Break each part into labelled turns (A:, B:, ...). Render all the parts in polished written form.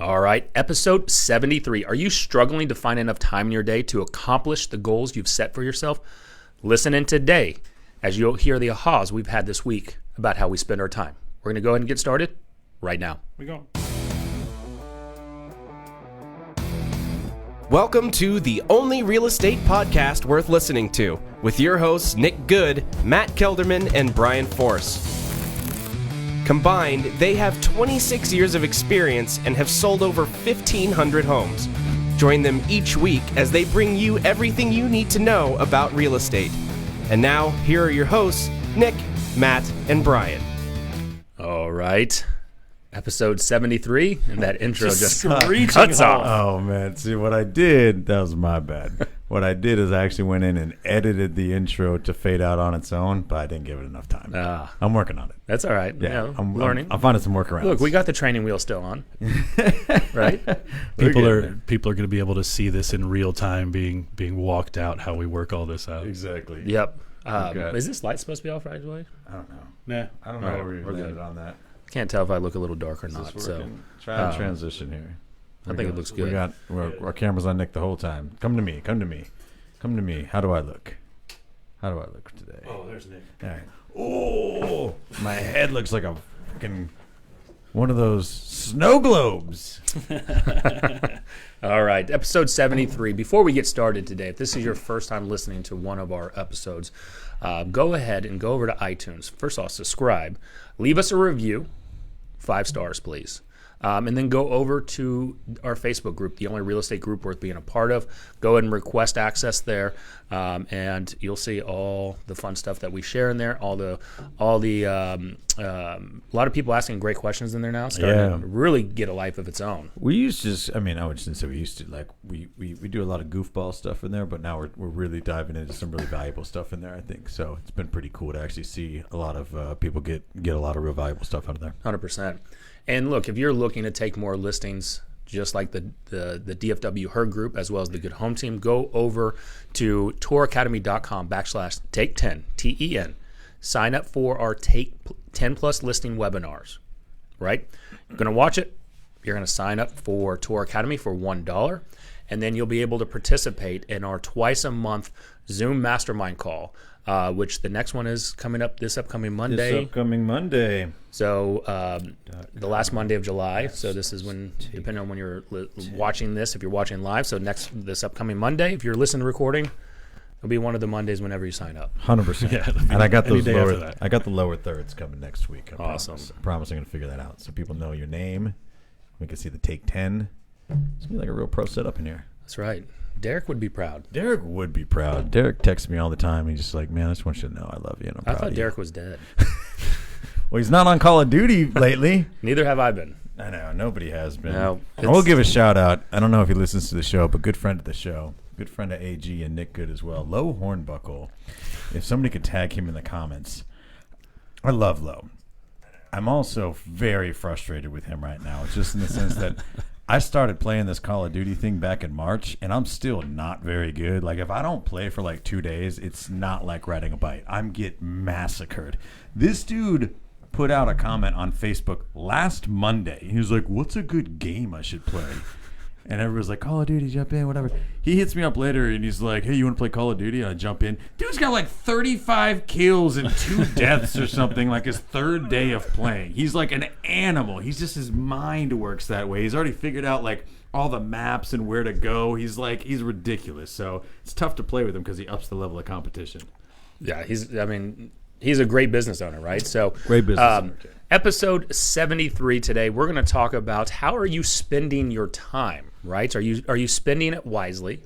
A: All right, episode 73. Are you struggling to find enough time in your day to accomplish the goals you've set for yourself? Listen in today as you'll hear the ahas we've had this week about how we spend our time. We're going to go ahead and get started right now.
B: We go.
C: Welcome to the only real estate podcast worth listening to with your hosts Nick Good, Matt Kelderman, and Brian Force. Combined, they have 26 years of experience and have sold over 1,500 homes. Join them each week as they bring you everything you need to know about real estate. And now, here are your hosts, Nick, Matt, and Brian.
A: All right. Episode 73, and that intro just
B: cuts off.
D: Oh, man. See, what I did, that was my bad. What I did is I actually went in and edited the intro to fade out on its own, but I didn't give it enough time. I'm working on it.
A: That's all right.
D: Yeah,
A: I'm learning.
D: I'm finding some workarounds.
A: Look, we got the training wheel still on, right?
B: People are going to be able to see this in real time being walked out, how we work all this out.
D: Exactly.
A: Yep. Is this light supposed to be off right away?
D: I don't know.
B: Nah.
D: I don't know where we landed on that.
A: Can't tell if I look a little dark or not. So
D: try to transition here.
A: I think it looks good.
D: Our camera's on Nick the whole time. Come to me. How do I look? Today?
B: Oh, there's Nick.
D: All right. Oh, my head looks like a fucking one of those snow globes.
A: All right, episode 73. Before we get started today, if this is your first time listening to one of our episodes, go ahead and go over to iTunes. First off, subscribe. Leave us a review. 5 stars, please. And then go over to our Facebook group, the only real estate group worth being a part of. Go ahead and request access there, and you'll see all the fun stuff that we share in there. A lot of people asking great questions in there now, starting to really get a life of its own.
D: We used to, I wouldn't say we used to, like we do a lot of goofball stuff in there, but now we're really diving into some really valuable stuff in there, I think. So it's been pretty cool to actually see a lot of people get a lot of real valuable stuff out of there.
A: 100%. And look, if you're looking to take more listings, just like the DFW Herd Group, as well as the Good Home Team, go over to touracademy.com/take10, TEN. Sign up for our Take 10 Plus listing webinars, right? You're going to watch it. You're going to sign up for Tour Academy for $1, and then you'll be able to participate in our twice-a-month Zoom mastermind call, which the next one is coming up this upcoming Monday. So the last Monday of July. So this is when, depending on when you're watching this, if you're watching live. So this upcoming Monday, if you're listening to recording, it'll be one of the Mondays whenever you sign up.
D: 100%.
B: Yeah,
D: and I got those lower. I got the lower thirds coming next week.
A: Awesome.
D: I promise I'm going to figure that out so people know your name. We can see the Take 10. It's going to be like a real pro setup in here.
A: That's right. Derek would be proud.
D: Derek texts me all the time. He's just like, man, I just want you to know I love you. And I'm proud
A: I thought
D: of
A: Derek
D: you.
A: was dead.
D: Well, he's not on Call of Duty lately.
A: Neither have I been.
D: I know. Nobody has been.
A: No,
D: I will give a shout out. I don't know if he listens to the show, but good friend of the show. Good friend of AG and Nick Good as well. Low Hornbuckle. If somebody could tag him in the comments. I love Low. I'm also very frustrated with him right now. It's just in the sense that I started playing this Call of Duty thing back in March, and I'm still not very good. Like, if I don't play for like 2 days, it's not like riding a bike. I'm get massacred. This dude put out a comment on Facebook last Monday. He was like, what's a good game I should play? And everyone's like, Call of Duty, jump in, whatever. He hits me up later, and he's like, hey, you want to play Call of Duty? And I jump in. Dude's got like 35 kills and 2 deaths or something, like his 3rd day of playing. He's like an animal. He's just, his mind works that way. He's already figured out like all the maps and where to go. He's ridiculous. So it's tough to play with him because he ups the level of competition.
A: Yeah, he's a great business owner, right? So
D: Great business owner.
A: Episode 73 today, we're going to talk about how are you spending your time, right? Are you spending it wisely?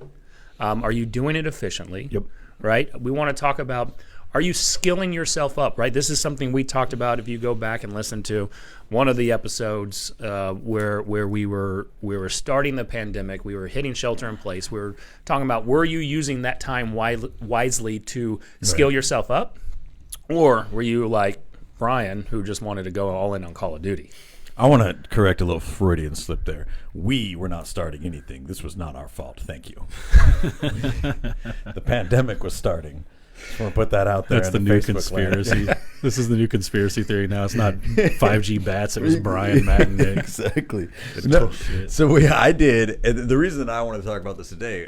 A: Are you doing it efficiently?
D: Yep.
A: Right? We want to talk about, are you skilling yourself up, right? This is something we talked about if you go back and listen to one of the episodes where we were starting the pandemic, we were hitting shelter in place. We were talking about, were you using that time wisely to skill yourself up? Or were you like Brian, who just wanted to go all in on Call of Duty?
D: I want to correct a little Freudian slip there. We were not starting anything. This was not our fault. Thank you. The pandemic was starting. Just want to put that out there.
B: That's the
D: in
B: new
D: Facebook land.
B: conspiracy. This is the new conspiracy theory now. It's not 5G bats. It was Brian, Matt, and Nick.
D: Exactly.
B: It's
D: No,
B: bullshit.
D: so I did, and the reason that I wanted to talk about this today,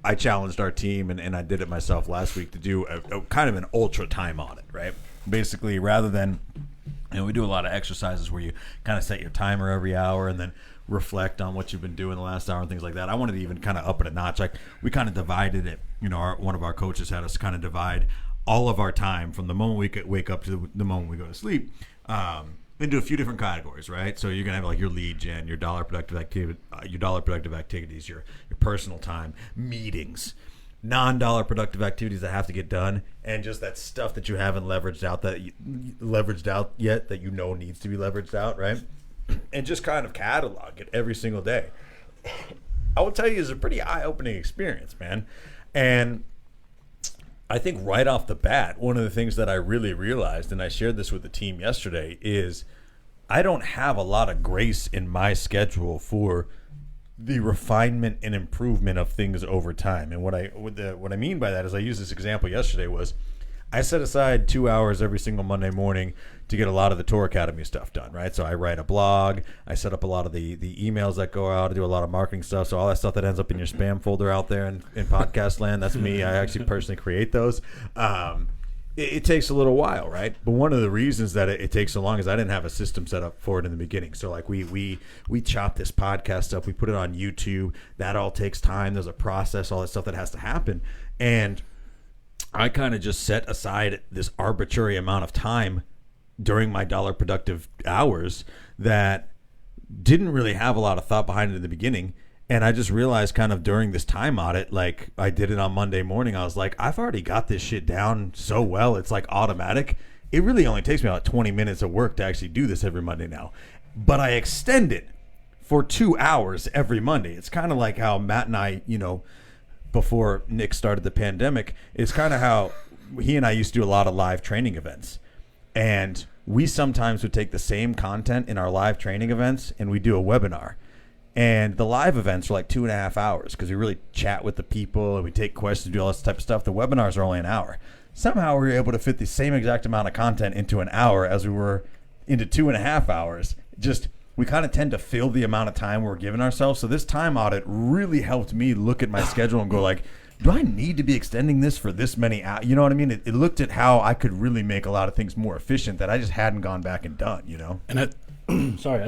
D: I challenged our team, and I did it myself last week to do a kind of an ultra time audit, right? Basically, rather than, we do a lot of exercises where you kind of set your timer every hour and then reflect on what you've been doing the last hour and things like that. I wanted to even kind of up it a notch. Like, we kind of divided it. One of our coaches had us kind of divide all of our time from the moment we wake up to the moment we go to sleep into a few different categories, right? So you're gonna have like your lead gen, your dollar productive activities, your personal time, meetings, non-dollar productive activities that have to get done, and just that stuff that you haven't leveraged out yet that needs to be leveraged out, right? And just kind of catalog it every single day. I will tell you, it's a pretty eye-opening experience, man. And I think right off the bat, one of the things that I really realized, and I shared this with the team yesterday, is I don't have a lot of grace in my schedule for the refinement and improvement of things over time. And what I mean by that is, I used this example yesterday, was I set aside 2 hours every single Monday morning to get a lot of the Tour Academy stuff done, right? So I write a blog, I set up a lot of the emails that go out, I do a lot of marketing stuff. So all that stuff that ends up in your spam folder out there in podcast land, that's me. I actually personally create those. It takes a little while, right? But one of the reasons that it takes so long is I didn't have a system set up for it in the beginning. So like we chop this podcast up, we put it on YouTube. That all takes time. There's a process, all that stuff that has to happen. And I kind of just set aside this arbitrary amount of time during my dollar productive hours that didn't really have a lot of thought behind it in the beginning. And I just realized kind of during this time audit, like I did it on Monday morning, I was like, I've already got this shit down so well. It's like automatic. It really only takes me about 20 minutes of work to actually do this every Monday now. But I extend it for 2 hours every Monday. It's kind of like how Matt and I, before Nick started the pandemic, it's kind of how he and I used to do a lot of live training events. And we sometimes would take the same content in our live training events and we do a webinar. And the live events are like 2.5 hours because we really chat with the people and we take questions, do all this type of stuff. The webinars are only an hour. Somehow we were able to fit the same exact amount of content into an hour as we were into 2.5 hours. Just, we kind of tend to fill the amount of time we're giving ourselves. So this time audit really helped me look at my schedule and go like, do I need to be extending this for this many hours? You know what I mean? It looked at how I could really make a lot of things more efficient that I just hadn't gone back and done,
B: And I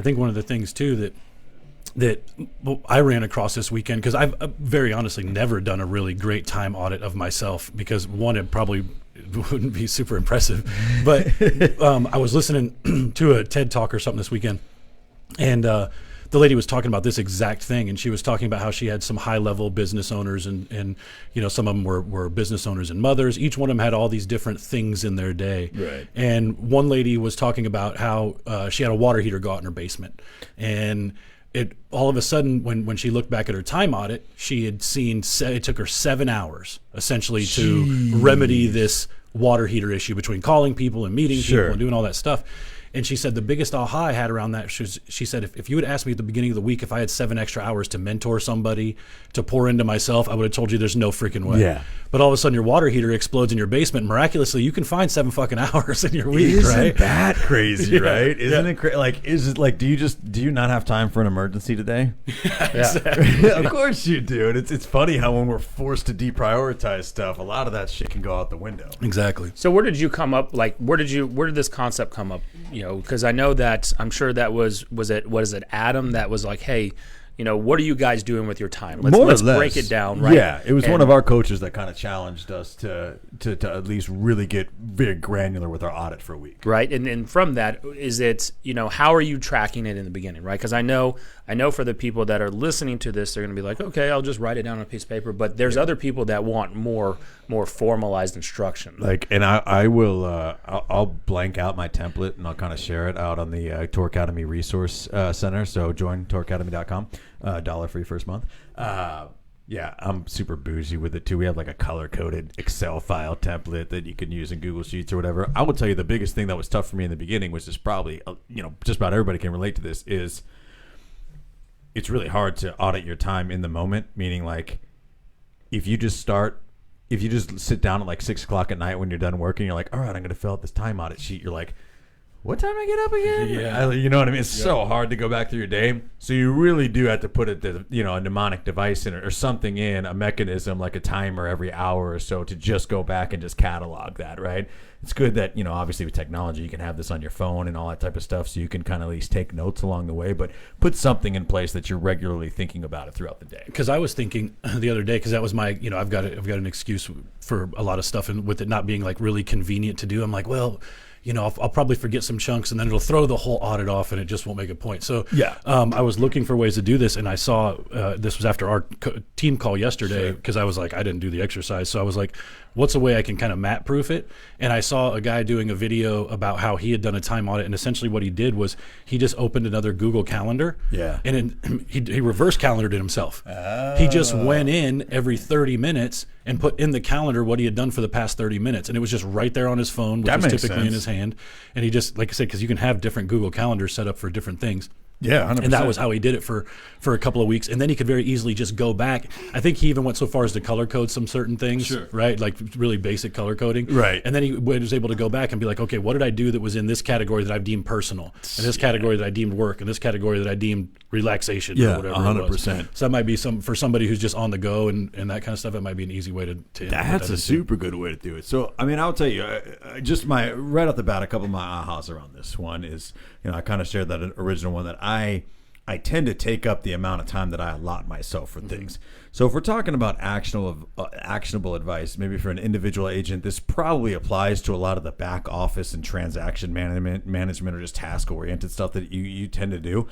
B: think one of the things too that I ran across this weekend, because I've very honestly never done a really great time audit of myself, because one, it probably wouldn't be super impressive, but I was listening to a TED Talk or something this weekend, and the lady was talking about this exact thing, and she was talking about how she had some high-level business owners, and some of them were business owners and mothers. Each one of them had all these different things in their day.
D: Right.
B: And one lady was talking about how she had a water heater go out in her basement, and it all of a sudden, when she looked back at her time audit, she had seen it took her 7 hours essentially to remedy this water heater issue between calling people and meeting people and doing all that stuff. And she said the biggest aha I had around that, she said, if you had asked me at the beginning of the week if I had 7 extra hours to mentor somebody, to pour into myself, I would have told you there's no freaking way.
D: Yeah.
B: But all of a sudden your water heater explodes in your basement. Miraculously, you can find 7 fucking hours in your week,
D: Isn't
B: right?
D: that crazy, right? Isn't
B: Yeah.
D: it crazy? Like, is it like, do you not have time for an emergency today?
B: Exactly.
D: Of course you do. And it's funny how when we're forced to deprioritize stuff, a lot of that shit can go out the window.
B: Exactly.
A: So where did you come up? Like, where did this concept come up? Because I know that I'm sure that was it Adam that was like, hey, what are you guys doing with your time? Let's break it down, right?
D: Yeah, it was one of our coaches that kind of challenged us to at least really get very granular with our audit for a week.
A: Right, and from that, is it, how are you tracking it in the beginning, right? Because I know for the people that are listening to this, they're going to be like, okay, I'll just write it down on a piece of paper. But there's other people that want more formalized instruction.
D: Like, and I will, I'll blank out my template and I'll kind of share it out on the Tour Academy Resource Center. So join touracademy.com, $1 for your first month. Yeah, I'm super bougie with it too. We have like a color-coded Excel file template that you can use in Google Sheets or whatever. I will tell you the biggest thing that was tough for me in the beginning, which is probably, just about everybody can relate to this, is it's really hard to audit your time in the moment, meaning like if you just start if you just sit down at like 6 o'clock at night when you're done working, you're like, all right, I'm going to fill out this time audit sheet. You're like, what time do I get up again?
B: Yeah.
D: You know what I mean? It's so hard to go back through your day. So you really do have to put a mnemonic device in it or something in, a mechanism like a timer every hour or so to just go back and just catalog that, right? It's good that, obviously with technology, you can have this on your phone and all that type of stuff so you can kind of at least take notes along the way, but put something in place that you're regularly thinking about it throughout the day.
B: Because I was thinking the other day, because that was my, I've got an excuse for a lot of stuff, and with it not being like really convenient to do, I'm like, well, I'll probably forget some chunks, and then it'll throw the whole audit off, and it just won't make a point. So I was looking for ways to do this, and I saw this was after our team call yesterday, because I was like, I didn't do the exercise. So I was like, what's a way I can kind of map proof it? And I saw a guy doing a video about how he had done a time audit, and essentially what he did was he just opened another Google Calendar, and he reverse calendared it himself. He just went in every 30 minutes and put in the calendar what he had done for the past 30 minutes, and it was just right there on his phone, which is typically in his hand. And he just, like I said, because you can have different Google Calendars set up for different things.
D: Yeah, 100%.
B: And that was how he did it for a couple of weeks. And then he could very easily just go back. I think he even went so far as to color code some certain things, right? Like really basic color coding.
D: Right.
B: And then he was able to go back and be like, okay, what did I do that was in this category that I've deemed personal, and this category that I deemed work, and this category that I deemed relaxation, or whatever 100%. It was. So that might be for somebody who's just on the go and that kind of stuff, it might be an easy way to
D: That's a super good way to do it. So, I mean, I'll tell you, just right off the bat, a couple of my ahas around this one is, I kind of shared that original one that I tend to take up the amount of time that I allot myself for things. So if we're talking about actionable advice, maybe for an individual agent, this probably applies to a lot of the back office and transaction management or just task-oriented stuff that you tend to do.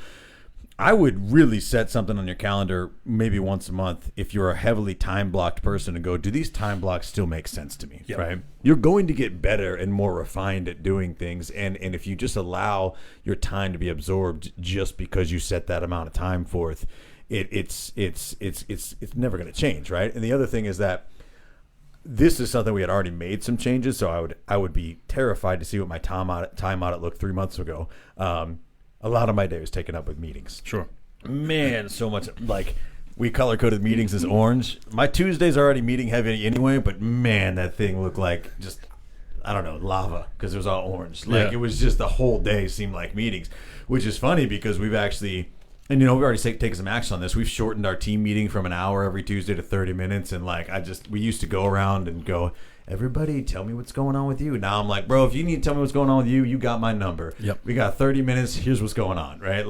D: I would really set something on your calendar maybe once a month if you're a heavily time-blocked person and go, do these time blocks still make sense to me, right? You're going to get better and more refined at doing things, and if you just allow your time to be absorbed just because you set that amount of time forth, it's never going to change, right? And the other thing is that this is something we had already made some changes, so I would be terrified to see what my time audit looked 3 months ago. A lot of my day was taken up with meetings.
B: Sure.
D: Man, so much. Like, we color-coded meetings as orange. My Tuesdays are already meeting heavy anyway, but man, that thing looked like just, I don't know, lava, because it was all orange. Like, It was just the whole day seemed like meetings, which is funny because we've actually, and we've already taken some action on this. We've shortened our team meeting from an hour every Tuesday to 30 minutes, and we used to go around and go, everybody, tell me what's going on with you. Now I'm like, bro, if you need to tell me what's going on with you, you got my number.
B: Yep.
D: We got 30 minutes. Here's what's going on, right?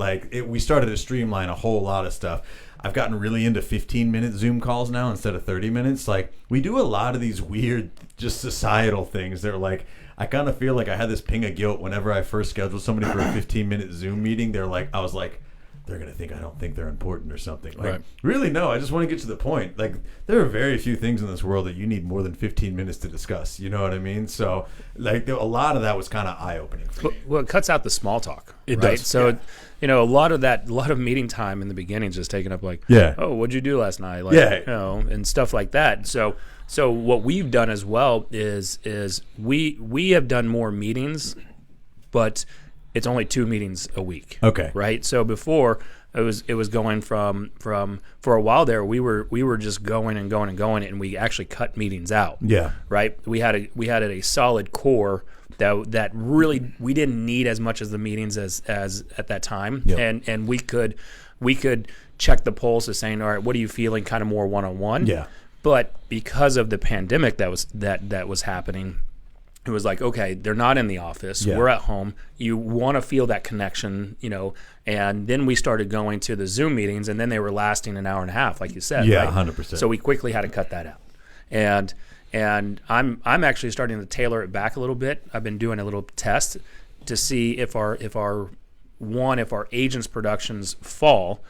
D: We started to streamline a whole lot of stuff. I've gotten really into 15-minute Zoom calls now instead of 30 minutes. Like, we do a lot of these weird, just societal things. They're like, I kind of feel like I had this ping of guilt whenever I first scheduled somebody for a 15-minute Zoom meeting. I was like, they're going to think I don't think they're important or something. Like, really, no, I just want to get to the point. Like, there are very few things in this world that you need more than 15 minutes to discuss. You know what I mean? So, a lot of that was kind of eye-opening for me.
A: Well, it cuts out the small talk,
B: It
A: right?
B: does.
A: So, a lot of meeting time in the beginning is just taken up like, oh, what'd you do last night? And stuff like that. So what we've done as well is we have done more meetings, but it's only 2 meetings a week.
D: Okay.
A: Right. So before it was going from for a while there, we were just going and going and going, and we actually cut meetings out.
D: Yeah.
A: Right. We had a solid core that really we didn't need as much as the meetings as at that time.
D: Yep.
A: And we could check the pulse of saying, all right, what are you feeling, kind of more one-on-one.
D: Yeah.
A: But because of the pandemic that was happening, it was like, okay, they're not in the office.
D: Yeah.
A: We're at home. You want to feel that connection, and then we started going to the Zoom meetings, and then they were lasting an hour and a half, like you said.
D: Yeah,
A: right?
D: 100%.
A: So we quickly had to cut that out. And I'm actually starting to tailor it back a little bit. I've been doing a little test to see if our agents' productions fall,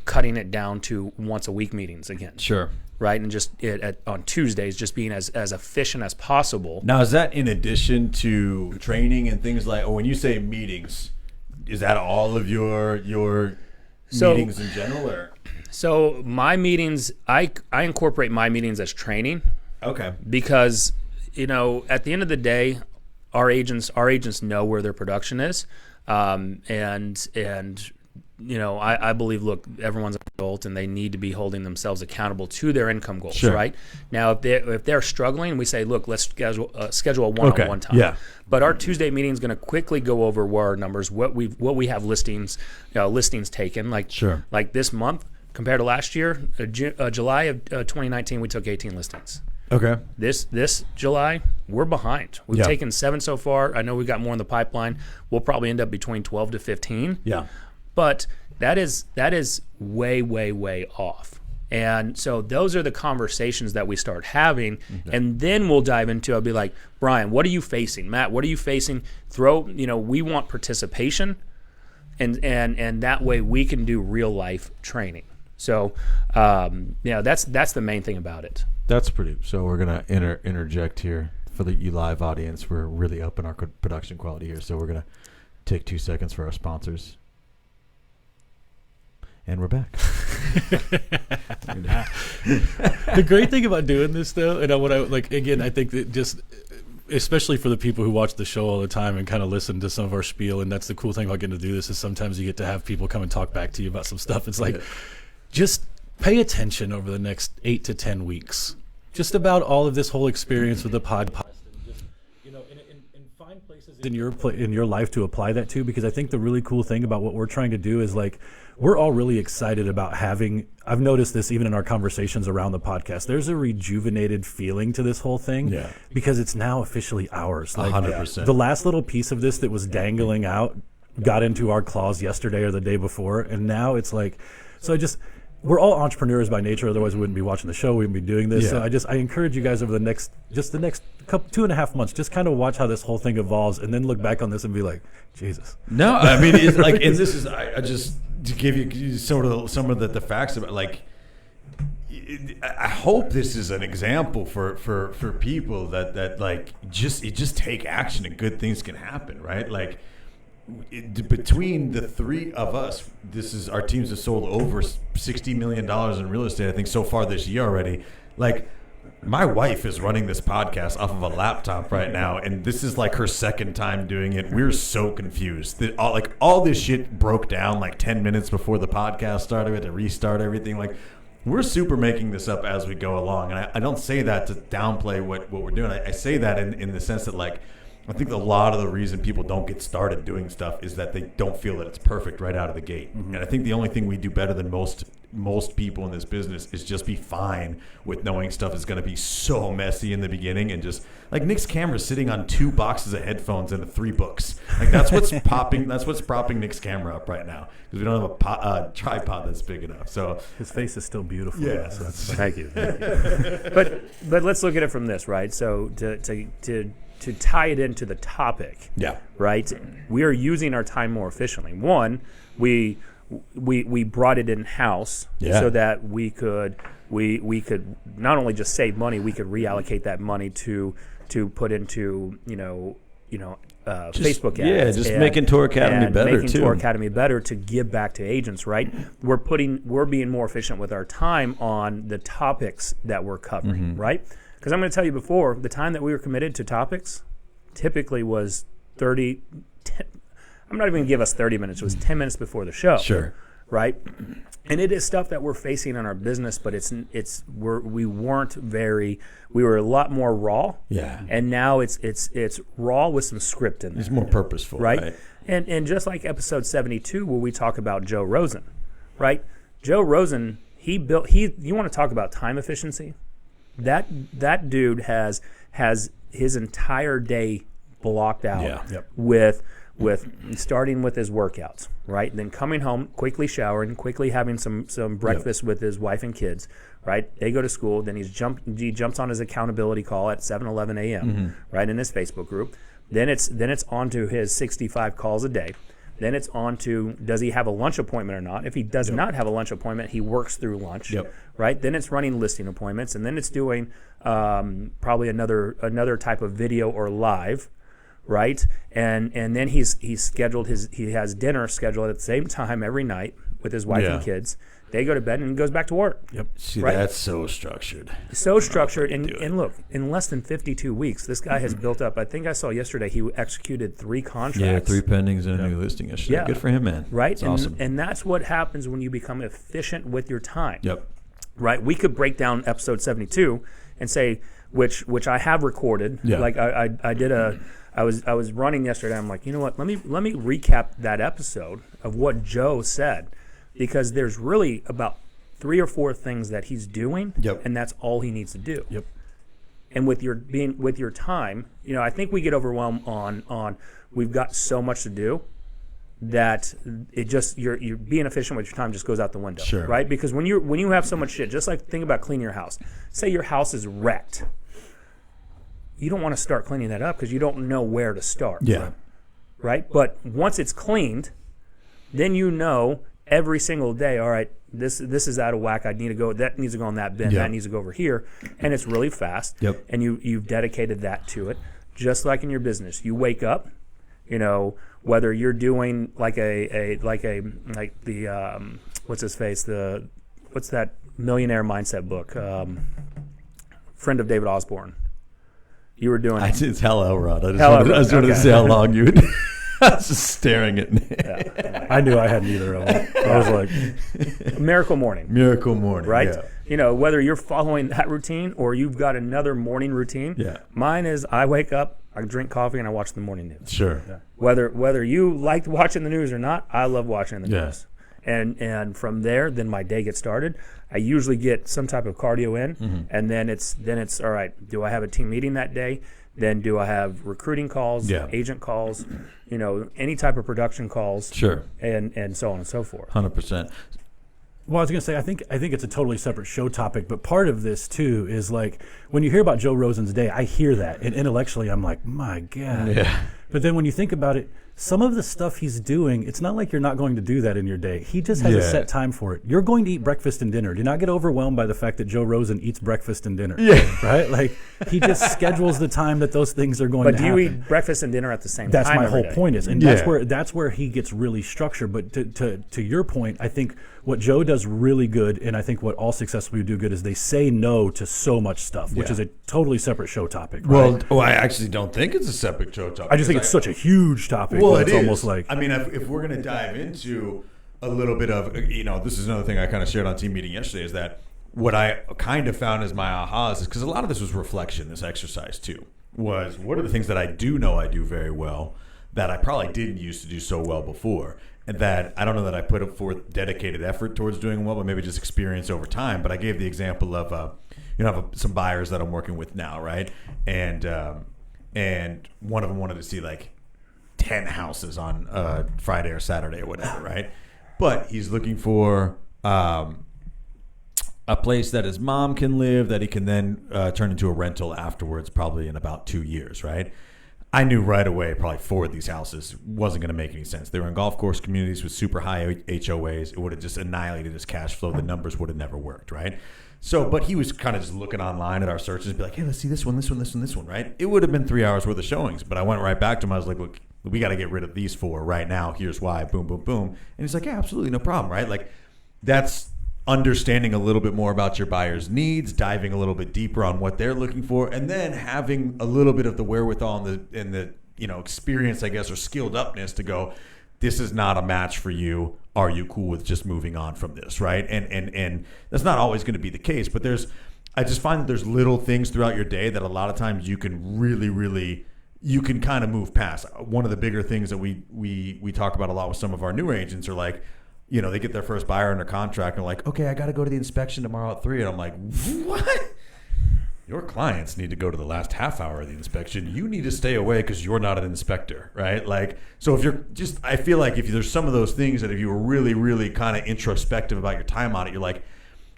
A: cutting it down to once a week meetings again.
D: Sure.
A: Right, and just on Tuesdays, just being as efficient as possible.
D: Now, is that in addition to training and things like? When you say meetings, is that all of your meetings in general, or?
A: So my meetings, I incorporate my meetings as training.
D: Okay.
A: Because at the end of the day, our agents know where their production is, and I believe, look, everyone's an adult and they need to be holding themselves accountable to their income goals,
D: Sure.
A: right? Now, if they're struggling, we say, look, let's schedule a one-on-one time.
D: Yeah.
A: But our Tuesday meeting is going to quickly go over our numbers, what we have listings taken,
D: Sure.
A: like this month compared to last year, July of 2019, we took 18 listings.
D: Okay.
A: This July, we're behind. We've
D: Yeah.
A: taken 7 so far. I know we've got more in the pipeline. We'll probably end up between 12 to 15.
D: Yeah.
A: But that is way, way, way off. And so those are the conversations that we start having, and then we'll dive into. I'll be like, Brian, what are you facing? Matt, what are you facing? We want participation, and that way we can do real life training. So, that's the main thing about it.
E: That's pretty. So we're gonna interject here for the live audience. We're really upping our production quality here. So we're gonna take 2 seconds for our sponsors, and we're back.
B: The great thing about doing this, though, and I think that just, especially for the people who watch the show all the time and kind of listen to some of our spiel, and that's the cool thing about getting to do this, is sometimes you get to have people come and talk back to you about some stuff. It's like, just pay attention over the next 8 to 10 weeks, just about all of this whole experience with the podcast. And find places in your life to apply that to, because I think the really cool thing about what we're trying to do is, like, we're all really excited about having, I've noticed this even in our conversations around the podcast, there's a rejuvenated feeling to this whole thing, because it's now officially ours. Like,
D: 100%.
B: the last little piece of this that was dangling out got into our claws yesterday or the day before, and now it's like, we're all entrepreneurs by nature, otherwise we wouldn't be watching the show, we wouldn't be doing this.
D: Yeah.
B: So I encourage you guys over the next couple 2.5 months, just kind of watch how this whole thing evolves, and then look back on this and be like, Jesus.
D: No, I mean, it's like, and this is, I just, to give you some of the facts about, like, I hope this is an example for people that like, just take action and good things can happen, right? Like, between the three of us, our teams have sold over $60 million in real estate, I think, so far this year already. Like, my wife is running this podcast off of a laptop right now, and this is like her second time doing it. We're so confused that all this shit broke down like 10 minutes before the podcast started. We had to restart everything. Like, we're super making this up as we go along, and I don't say that to downplay what we're doing. I say that in the sense that, like, I think a lot of the reason people don't get started doing stuff is that they don't feel that it's perfect right out of the gate. Mm-hmm. And I think the only thing we do better than most people in this business is just be fine with knowing stuff is going to be so messy in the beginning, and just like Nick's camera's sitting on 2 boxes of headphones and 3 books. Like, that's what's popping. That's what's propping Nick's camera up right now, because we don't have a tripod that's big enough. So
B: His face is still beautiful.
D: Yeah.
B: So that's
A: Thank you. But let's look at it from this, right? So to tie it into the topic, right? We are using our time more efficiently. One, we brought it in house so that we could not only just save money, we could reallocate that money to put into Facebook ads.
E: Just making Tour Academy better
A: making
E: too.
A: Tour Academy better to give back to agents, right? We're being more efficient with our time on the topics that we're covering, right? Because I'm going to tell you before, the time that we were committed to topics typically was 10, I'm not even going to give us 30 minutes. It was 10 minutes before the show.
D: Sure.
A: Right? And it is stuff that we're facing in our business, but we were a lot more raw.
D: Yeah.
A: And now it's raw with some script in there.
D: it's more purposeful,
A: Right? And just like episode 72 where we talk about Joe Rosen, right? Joe Rosen, you want to talk about time efficiency? That dude has his entire day blocked out with starting with his workouts, right? Then coming home, quickly showering, quickly having some breakfast with his wife and kids, right? They go to school, then he jumps on his accountability call at 7:11 a.m., right, in his Facebook group. Then it's on to his 65 calls a day. Then it's on to, does he have a lunch appointment or not? If he does not have a lunch appointment, he works through lunch, right? Then it's running listing appointments, and then it's doing probably another type of video or live, right? And then he has dinner scheduled at the same time every night, with his wife and kids. They go to bed and he goes back to work.
B: Yep.
D: See,
A: Right.
D: that's so structured.
A: So structured. And look, in less than 52 weeks, this guy has built up. I think I saw yesterday he executed 3 contracts.
D: Yeah, 3 pendings and a new listing yesterday.
A: Yeah.
D: Good for him, man.
A: Right?
D: That's awesome.
A: And that's what happens when you become efficient with your time.
D: Yep.
A: Right? We could break down episode 72 and say, which I have recorded.
D: Yeah.
A: Like I did I was running yesterday. I'm like, you know what? Let me recap that episode of what Joe said, because there's really about 3 or 4 things that he's doing,
D: Yep.
A: and that's all he needs to do.
B: Yep.
A: And with your time, I think we get overwhelmed on we've got so much to do that it just you're being efficient with your time just goes out the window.
D: Sure.
A: Right? Because when you have so much shit, just like think about cleaning your house. Say your house is wrecked. You don't want to start cleaning that up because you don't know where to start.
D: Yeah.
A: Right? But once it's cleaned, then every single day, all right, this is out of whack. That needs to go on that bin.
D: Yeah.
A: That needs to go over here. And it's really fast.
D: Yep.
A: And you've dedicated that to it. Just like in your business. You wake up, whether you're doing like the what's his face? What's that millionaire mindset book? Friend of David Osborne. You were doing
D: It's Hal Elrod. I
A: Hal
D: just wanted to
A: Elrod, okay.
D: see how long you would. I was just staring at Nick.
B: I knew I had neither of them. I was like,
A: Miracle Morning.
D: Miracle Morning.
A: Right?
D: Yeah.
A: Whether you're following that routine or you've got another morning routine.
D: Yeah.
A: Mine is I wake up, I drink coffee, and I watch the morning news.
D: Sure.
A: Whether you liked watching the news or not, I love watching the
D: Yeah.
A: news. And from there, then my day gets started. I usually get some type of cardio in, and then it's all right. Do I have a team meeting that day? Then do I have recruiting calls,
D: Yeah.
A: agent calls, any type of production calls,
D: Sure.
A: and so on and so forth.
D: 100%.
B: well, I was going to say, I think it's a totally separate show topic, but part of this too is like when you hear about Joe Rosen's day, I hear that, and intellectually I'm like, my God.
D: Yeah.
B: But then when you think about it, some of the stuff he's doing, it's not like you're not going to do that in your day. He just has a
D: Yeah.
B: set time for it. You're going to eat breakfast and dinner. Do not get overwhelmed by the fact that Joe Rosen eats breakfast and dinner.
D: Yeah.
B: Right? Like he just schedules the time that those things are going
A: But
B: to
A: do you
B: happen.
A: eat breakfast and dinner at the same
B: That's
A: time?
B: my
A: every
B: whole
A: day?
B: point is, and
D: Yeah.
B: that's where he gets really structured. But to your point, I think what Joe does really good, and I think what all successful people do good, is they say no to so much stuff, which
D: Yeah.
B: is a totally separate show topic. Right?
D: Well, I actually don't think it's a separate show topic.
B: I just think it's such a huge topic.
D: Well,
B: that
D: it
B: it's
D: is.
B: almost like
D: I mean, if we're going to dive into a little bit of, this is another thing I kind of shared on team meeting yesterday, is that what I kind of found as my ahas is because a lot of this was reflection, this exercise too, was what are the things that I do know I do very well that I probably didn't used to do so well before, and that I don't know that I put forth dedicated effort towards doing well, but maybe just experience over time. But I gave the example of, I have some buyers that I'm working with now, right? And one of them wanted to see like 10 houses on Friday or Saturday or whatever, right? But he's looking for a place that his mom can live, that he can then turn into a rental afterwards, probably in about 2 years, right? I knew right away probably 4 of these houses wasn't going to make any sense. They were in golf course communities with super high HOAs. It would have just annihilated his cash flow. The numbers would have never worked, right? So, but he was kind of just looking online at our searches and be like, hey, let's see this one, right? It would have been 3 hours worth of showings, but I went right back to him. I was like, look, we got to get rid of these 4 right now. Here's why, boom, boom, boom. And he's like, yeah, absolutely, no problem, right? Like that's understanding a little bit more about your buyer's needs, diving a little bit deeper on what they're looking for, and then having a little bit of the wherewithal and the experience, I guess, or skilled upness to go, this is not a match for you. Are you cool with just moving on from this, right? And that's not always going to be the case, but I just find that there's little things throughout your day that a lot of times you can really you can kind of move past. One of the bigger things that we talk about a lot with some of our newer agents are like, they get their first buyer under contract and like, okay, I got to go to the inspection tomorrow at 3. And I'm like, what? Your clients need to go to the last half hour of the inspection. You need to stay away because you're not an inspector, right? Like, so if you're just, I feel like if there's some of those things that if you were really, really kind of introspective about your time on it, you're like,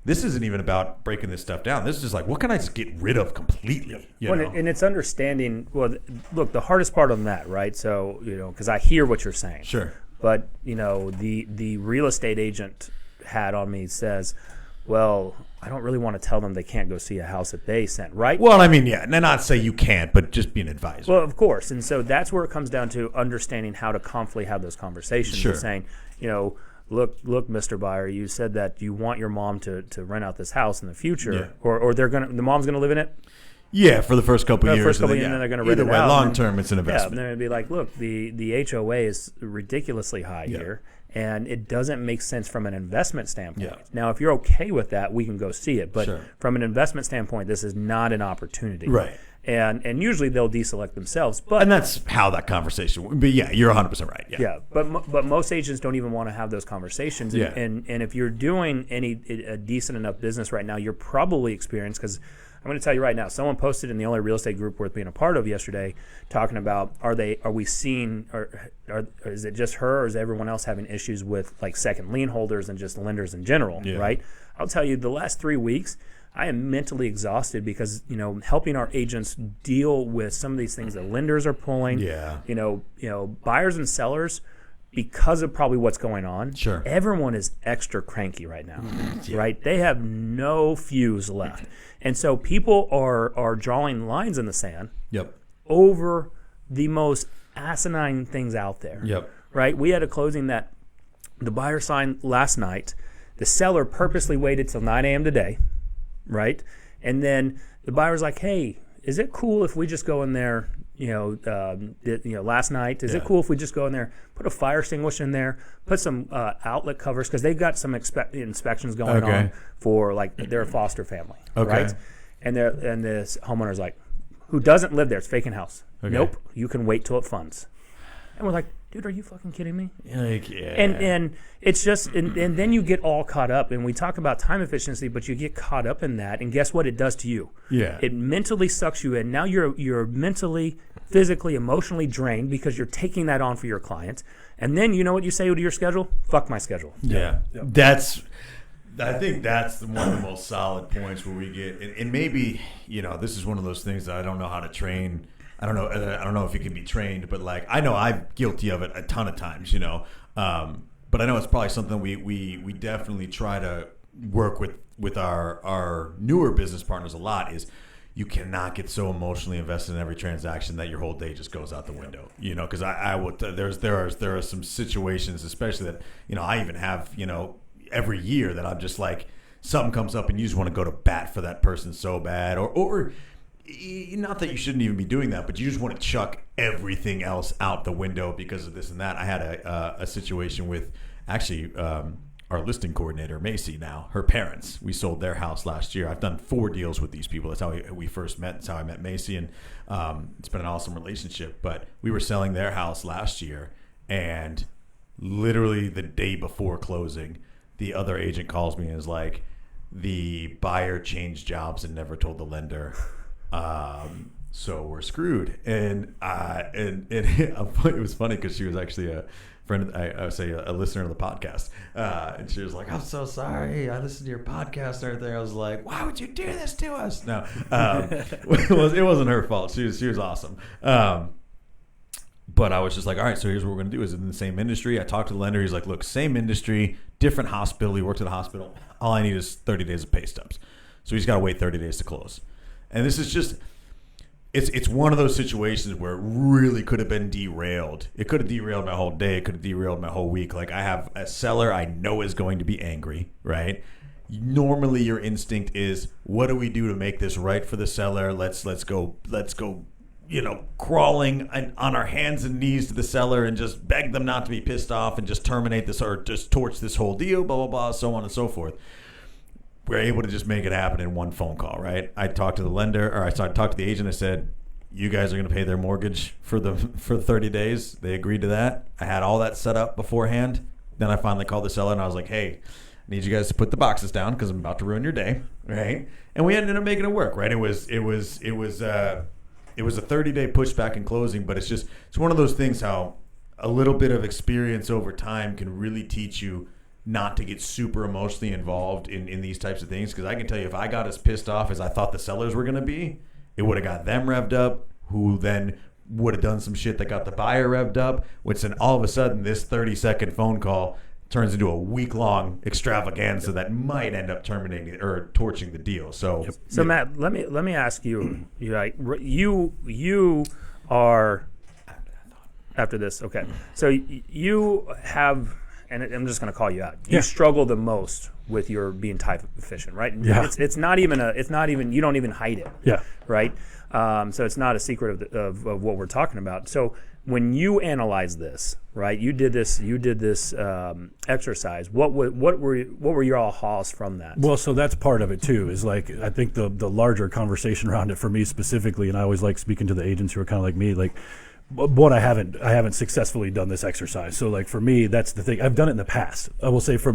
D: this isn't even about breaking this stuff down. This is just like, what can I just get rid of completely?
A: And it's understanding, look, the hardest part on that, right? So, because I hear what you're saying.
D: Sure.
A: But, the real estate agent hat on me says, well, I don't really want to tell them they can't go see a house that they sent, right?
D: Well, I mean, yeah, and not say you can't, but just be an advisor.
A: Well, of course. And so that's where it comes down to understanding how to confidently have those conversations.
D: Sure.
A: And saying, look, Mr. Buyer, you said that you want your mom to rent out this house in the future,
D: Yeah.
A: or the mom's gonna live in it.
D: Yeah, for the first couple years.
A: First couple
D: and
A: years, and then they're going to rent
D: Either
A: it
D: way,
A: out.
D: long term, it's an
A: Yeah,
D: investment.
A: and they're going to be like, look, the HOA is ridiculously high here, and it doesn't make sense from an investment standpoint.
D: Yeah.
A: Now, if you're okay with that, we can go see it. But
D: Sure.
A: from an investment standpoint, this is not an opportunity.
D: Right.
A: And usually they'll deselect themselves. But
D: And that's how that conversation. But yeah, you're 100% right. Yeah.
A: yeah, but most agents don't even want to have those conversations.
D: Yeah.
A: And if you're doing a decent enough business right now, you're probably experienced, because I'm going to tell you right now, someone posted in the only real estate group worth being a part of yesterday, talking about are we seeing, or is it just her, or is everyone else having issues with like second lien holders and just lenders in general,
D: Yeah.
A: right? I'll tell you, the last 3 weeks, I am mentally exhausted because, helping our agents deal with some of these things that lenders are pulling,
D: Yeah.
A: buyers and sellers, because of probably what's going on.
D: Sure.
A: Everyone is extra cranky right now, right? They have no fuse left. And so people are drawing lines in the sand
D: Yep.
A: over the most asinine things out there.
D: Yep.
A: Right? We had a closing that the buyer signed last night. The seller purposely waited till 9 a.m. today, right? And then the buyer's like, hey, is it cool if we just go in there, last night? Is it
D: Yeah.
A: cool if we just go in there, put a fire extinguisher in there, put some outlet covers, because they've got some inspections going
D: Okay.
A: on for, like, they're a foster family,
D: Okay.
A: right? And this homeowner's like, who doesn't live there, it's vacant house.
D: Okay.
A: Nope, you can wait till it funds. And we're like, dude, are you fucking kidding me?
D: Like, yeah.
A: And it's just, and then you get all caught up, and we talk about time efficiency, but you get caught up in that, and guess what it does to you?
D: Yeah.
A: It mentally sucks you in. Now you're mentally, physically, emotionally drained because you're taking that on for your clients. And then you know what you say to your schedule? Fuck my schedule.
D: Yeah, I think that's one of the most solid points where we get, and maybe this is one of those things that I don't know how to train. I don't know if it can be trained, but like I know I'm guilty of it a ton of times, but I know it's probably something we definitely try to work with our newer business partners a lot. Is you cannot get so emotionally invested in every transaction that your whole day just goes out the window. Because I would there are some situations, especially that I even have every year that I'm just like something comes up and you just want to go to bat for that person so bad, or not that you shouldn't even be doing that, but you just want to chuck everything else out the window because of this and that. I had a situation with actually our listing coordinator, Macy. Now her parents, we sold their house last year. I've done 4 deals with these people. That's how we first met. That's how I met Macy, and it's been an awesome relationship. But we were selling their house last year, and literally the day before closing, the other agent calls me and is like, the buyer changed jobs and never told the lender. So we're screwed. And it was funny because she was actually a friend, I would say a listener of the podcast. And she was like, I'm so sorry. I listened to your podcast and everything. I was like, why would you do this to us? No, it wasn't her fault. She was awesome. But I was just like, all right, so here's what we're going to do. Is in the same industry. I talked to the lender. He's like, look, same industry, different hospital. He worked at a hospital. All I need is 30 days of pay stubs. So he's got to wait 30 days to close. And this is just, it's one of those situations where it really could have been derailed. It could have derailed my whole day. It could have derailed my whole week. Like I have a seller I know is going to be angry, right? Normally your instinct is, what do we do to make this right for the seller? Let's go, crawling on our hands and knees to the seller and just beg them not to be pissed off and just terminate this or just torch this whole deal, blah, blah, blah, so on and so forth. We're able to just make it happen in one phone call, right? I talked to the lender, or I talked to the agent. I said, you guys are going to pay their mortgage for 30 days. They agreed to that. I had all that set up beforehand. Then I finally called the seller and I was like, hey, I need you guys to put the boxes down because I'm about to ruin your day, right? And we ended up making it work, right? It was a 30-day pushback in closing, but it's one of those things how a little bit of experience over time can really teach you not to get super emotionally involved in these types of things. Because I can tell you, if I got as pissed off as I thought the sellers were going to be, it would have got them revved up, who then would have done some shit that got the buyer revved up, which then all of a sudden this 30-second phone call turns into a week-long extravaganza that might end up terminating or torching the deal. So,
A: So Matt, let me ask you. You are after this, okay? So you have and I'm just going to call you out. You struggle the most with your being time efficient, right?
B: Yeah.
A: It's not even you don't even hide it.
B: Yeah.
A: Right. So it's not a secret of what we're talking about. So when you analyze this, right? You did this exercise. What were your ahas from that?
B: Well, so that's part of it too. Is like I think the larger conversation around it for me specifically, and I always like speaking to the agents who are kind of like me, like. One, I haven't successfully done this exercise. So like for me, that's the thing. I've done it in the past. I will say for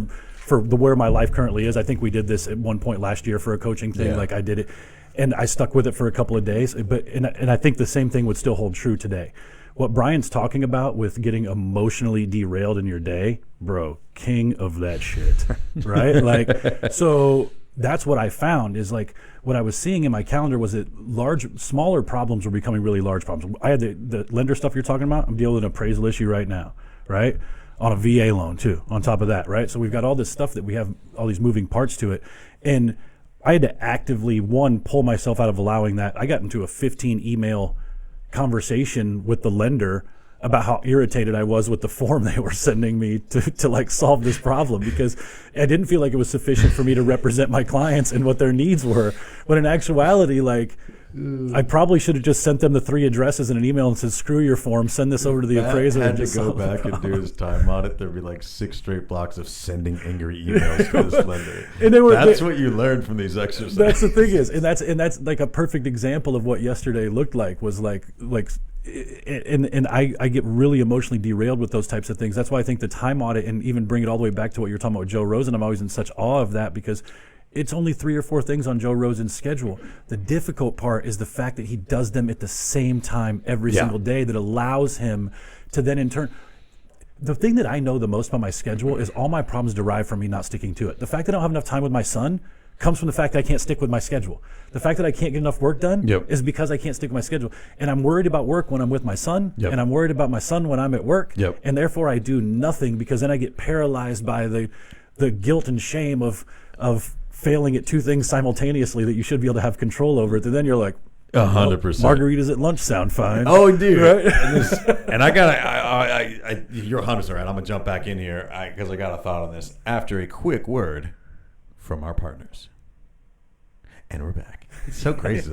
B: where my life currently is, I think we did this at one point last year for a coaching thing.
D: Yeah.
B: Like I did it and I stuck with it for a couple of days. And I think the same thing would still hold true today. What Brian's talking about with getting emotionally derailed in your day, bro, king of that shit, right? Like, so that's what I found is like what I was seeing in my calendar was that smaller problems were becoming really large problems. I had the lender stuff you're talking about. I'm dealing with an appraisal issue right now, right? On a VA loan too, on top of that, right? So we've got all this stuff that we have all these moving parts to it. And I had to actively, pull myself out of allowing that. I got into a 15 email conversation with the lender about how irritated I was with the form they were sending me to like solve this problem because I didn't feel like it was sufficient for me to represent my clients and what their needs were. When in actuality, like I probably should have just sent them the 3 addresses in an email and said, "Screw your form, send this over to the appraiser."
D: Had
B: and
D: to
B: just
D: go
B: solve the
D: back and do
B: problem.
D: his time audit. There'd be like 6 straight blocks of sending angry emails to this lender.
B: And they were-
D: That's what you learn from these exercises.
B: That's the thing is, and that's like a perfect example of what yesterday looked like was like, and I get really emotionally derailed with those types of things. That's why I think the time audit and even bring it all the way back to what you're talking about with Joe Rosen. I'm always in such awe of that because it's only 3 or 4 things on Joe Rosen's schedule. The difficult part is the fact that he does them at the same time every single day that allows him to then in turn. The thing that I know the most about my schedule is all my problems derive from me not sticking to it. The fact that I don't have enough time with my son comes from the fact that I can't stick with my schedule. The fact that I can't get enough work done is because I can't stick with my schedule. And I'm worried about work when I'm with my son, and I'm worried about my son when I'm at work, and therefore I do nothing because then I get paralyzed by the guilt and shame of failing at 2 things simultaneously that you should be able to have control over. And then you're like,
D: 100%.
B: Margaritas at lunch sound fine.
D: Oh, dude.
B: Right?
D: And I gotta, you're 100% right. I'm gonna jump back in here because I got a thought on this after a quick word from our partners. And we're back. It's so crazy.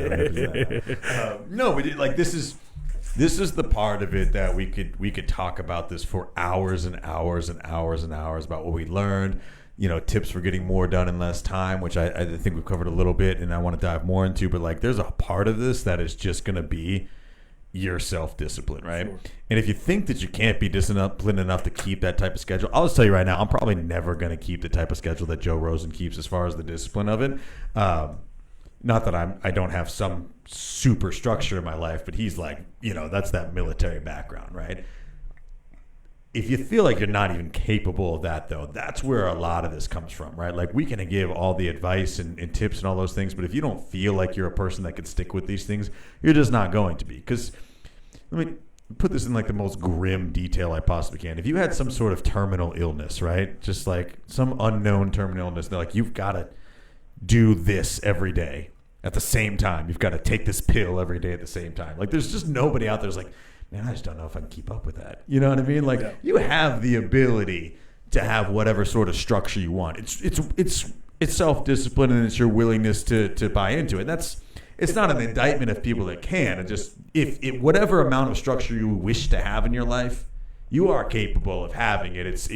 D: No, we did, like this is the part of it that we could talk about this for hours and hours and hours and hours about what we learned. Tips for getting more done in less time, which I think we've covered a little bit, and I want to dive more into. But like, there's a part of this that is just going to be your self-discipline, right? Sure. And if you think that you can't be disciplined enough to keep that type of schedule, I'll just tell you right now, I'm probably never going to keep the type of schedule that Joe Rosen keeps as far as the discipline of it. Not that I don't have some super structure in my life, but he's like, that's that military background, right? If you feel like you're not even capable of that, though, that's where a lot of this comes from, right? Like, we can give all the advice and tips and all those things, but if you don't feel like you're a person that can stick with these things, you're just not going to be. Because let me put this in like the most grim detail I possibly can. If you had some sort of terminal illness, right? Just like some unknown terminal illness, they're like, you've got to do this every day at the same time. You've got to take this pill every day at the same time. Like, there's just nobody out there who's like, man, I just don't know if I can keep up with that. You know what I mean? Like, you have the ability to have whatever sort of structure you want. It's self-discipline, and it's your willingness to buy into it. And it's not an indictment of people that can. It just if whatever amount of structure you wish to have in your life, you are capable of having it. That's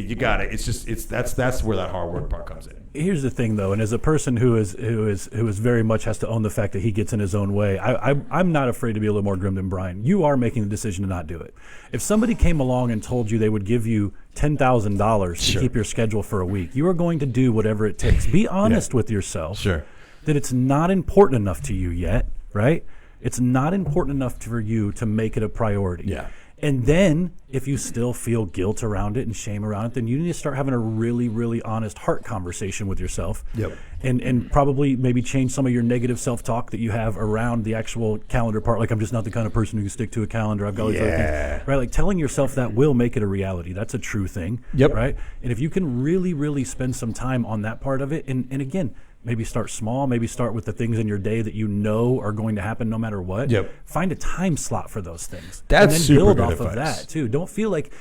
D: where that hard work part comes in.
B: Here's the thing, though, and as a person who is very much has to own the fact that he gets in his own way, I'm not afraid to be a little more grim than Brian. You are making the decision to not do it. If somebody came along and told you they would give you $10,000 to keep your schedule for a week, you are going to do whatever it takes. Be honest with yourself that it's not important enough to you yet, right? It's not important enough for you to make it a priority.
D: Yeah.
B: And then if you still feel guilt around it and shame around it, then you need to start having a really, really honest heart conversation with yourself.
D: Yep.
B: And probably maybe change some of your negative self-talk that you have around the actual calendar part. Like, I'm just not the kind of person who can stick to a calendar. I've got all these other things. Right? Like, telling yourself that will make it a reality. That's a true thing.
D: Yep.
B: Right? And if you can really, really spend some time on that part of it, and again, maybe start small. Maybe start with the things in your day that you know are going to happen no matter what.
D: Yep.
B: Find a time slot for those things.
D: That's
B: and then
D: super
B: build
D: good
B: off
D: advice.
B: of that too. Don't feel like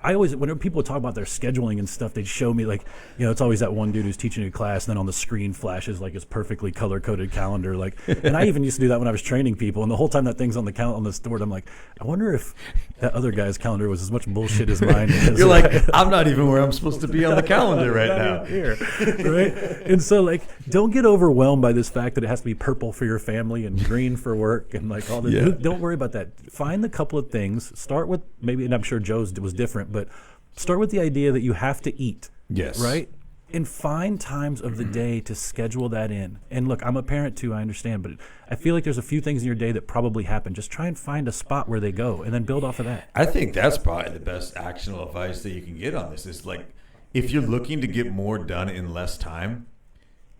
B: I always, whenever people talk about their scheduling and stuff, they'd show me like, it's always that one dude who's teaching a class, and then on the screen flashes like his perfectly color coded calendar. Like, and I even used to do that when I was training people. And the whole time that thing's on the on the board, I'm like, I wonder if that other guy's calendar was as much bullshit as mine is.
D: You're like, I'm not even where I'm supposed to be on the calendar right now.
B: Here, right? And so like, don't get overwhelmed by this fact that it has to be purple for your family and green for work and like all this.
D: Yeah.
B: Don't worry about that. Find the couple of things. Start with maybe, and I'm sure Joe's was different, but start with the idea that you have to eat.
D: Yes.
B: Right? And find times of the day to schedule that in. And look, I'm a parent too, I understand, but I feel like there's a few things in your day that probably happen. Just try and find a spot where they go and then build off of that.
D: I think that's probably the best actionable advice that you can get on this is like, if you're looking to get more done in less time,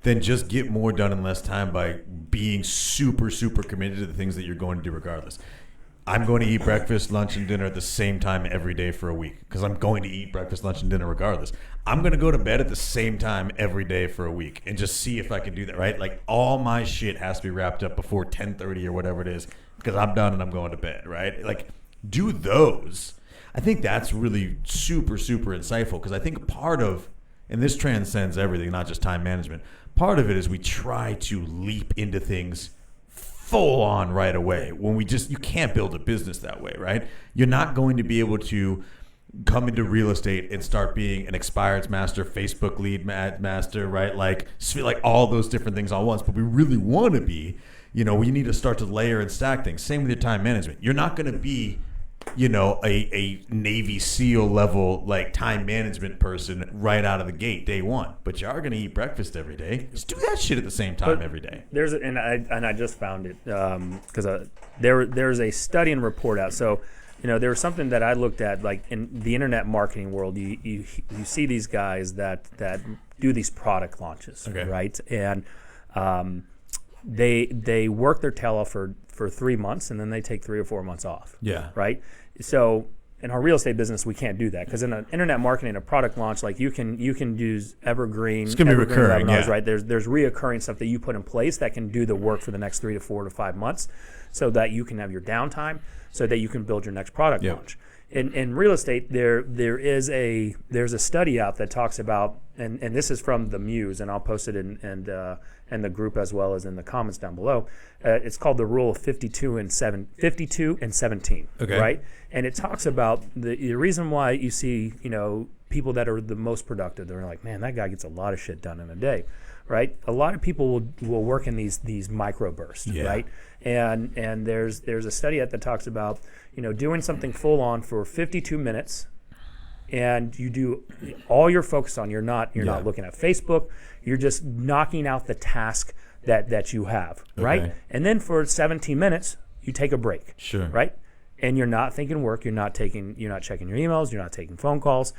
D: then just get more done in less time by being super, super committed to the things that you're going to do regardless. I'm going to eat breakfast, lunch, and dinner at the same time every day for a week because I'm going to eat breakfast, lunch, and dinner regardless. I'm going to go to bed at the same time every day for a week and just see if I can do that, right? Like all my shit has to be wrapped up before 10:30 or whatever it is because I'm done and I'm going to bed, right? Like do those. I think that's really super, super insightful because I think part of, and this transcends everything, not just time management, part of it is we try to leap into things full on right away when you can't build a business that way, right? You're not going to be able to come into real estate and start being an expireds master, Facebook lead master, right? Like all those different things all at once. But we really want to be, we need to start to layer and stack things. Same with your time management. You're not going to be, a Navy SEAL level like time management person right out of the gate day one, but you are going to eat breakfast every day. Just do that shit at the same time every day.
A: I just found it because there's a study and report out. So there was something that I looked at like in the internet marketing world. You see these guys that do these product launches,
D: okay,
A: right? And they work their tail off for 3 months and then they take 3 or 4 months off.
D: Yeah.
A: Right. So in our real estate business, we can't do that because in an internet marketing, a product launch, like you can use evergreen.
D: It's gonna be recurring,
A: webinars,
D: yeah.
A: Right? There's reoccurring stuff that you put in place that can do the work for the next 3 to 4 to 5 months, so that you can have your downtime, so that you can build your next product launch. In real estate, there's a study out that talks about, and this is from the Muse, and I'll post it in the group as well as in the comments down below. It's called the rule of 52 and 17.
D: Okay.
A: Right, and it talks about the reason why you see people that are the most productive. They're like, man, that guy gets a lot of shit done in a day. Right, a lot of people will work in these micro bursts, right? And there's a study that talks about doing something full on for 52 minutes, and you do all you're focused on. You're not looking at Facebook. You're just knocking out the task that you have, right?
D: Okay.
A: And then for 17 minutes, you take a break,
D: Sure,
A: right? And you're not thinking work. You're not checking your emails. You're not taking phone calls.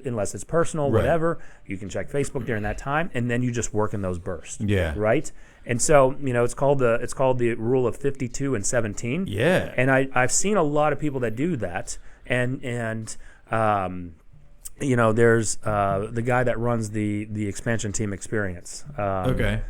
A: Unless it's personal,
D: Right.
A: whatever, you can check Facebook during that time, and then you just work in those bursts.
D: Yeah.
A: Right. And so it's called the rule of 52 and 17.
D: Yeah.
A: And I've seen a lot of people that do that, and there's the guy that runs the expansion team experience.
D: Okay.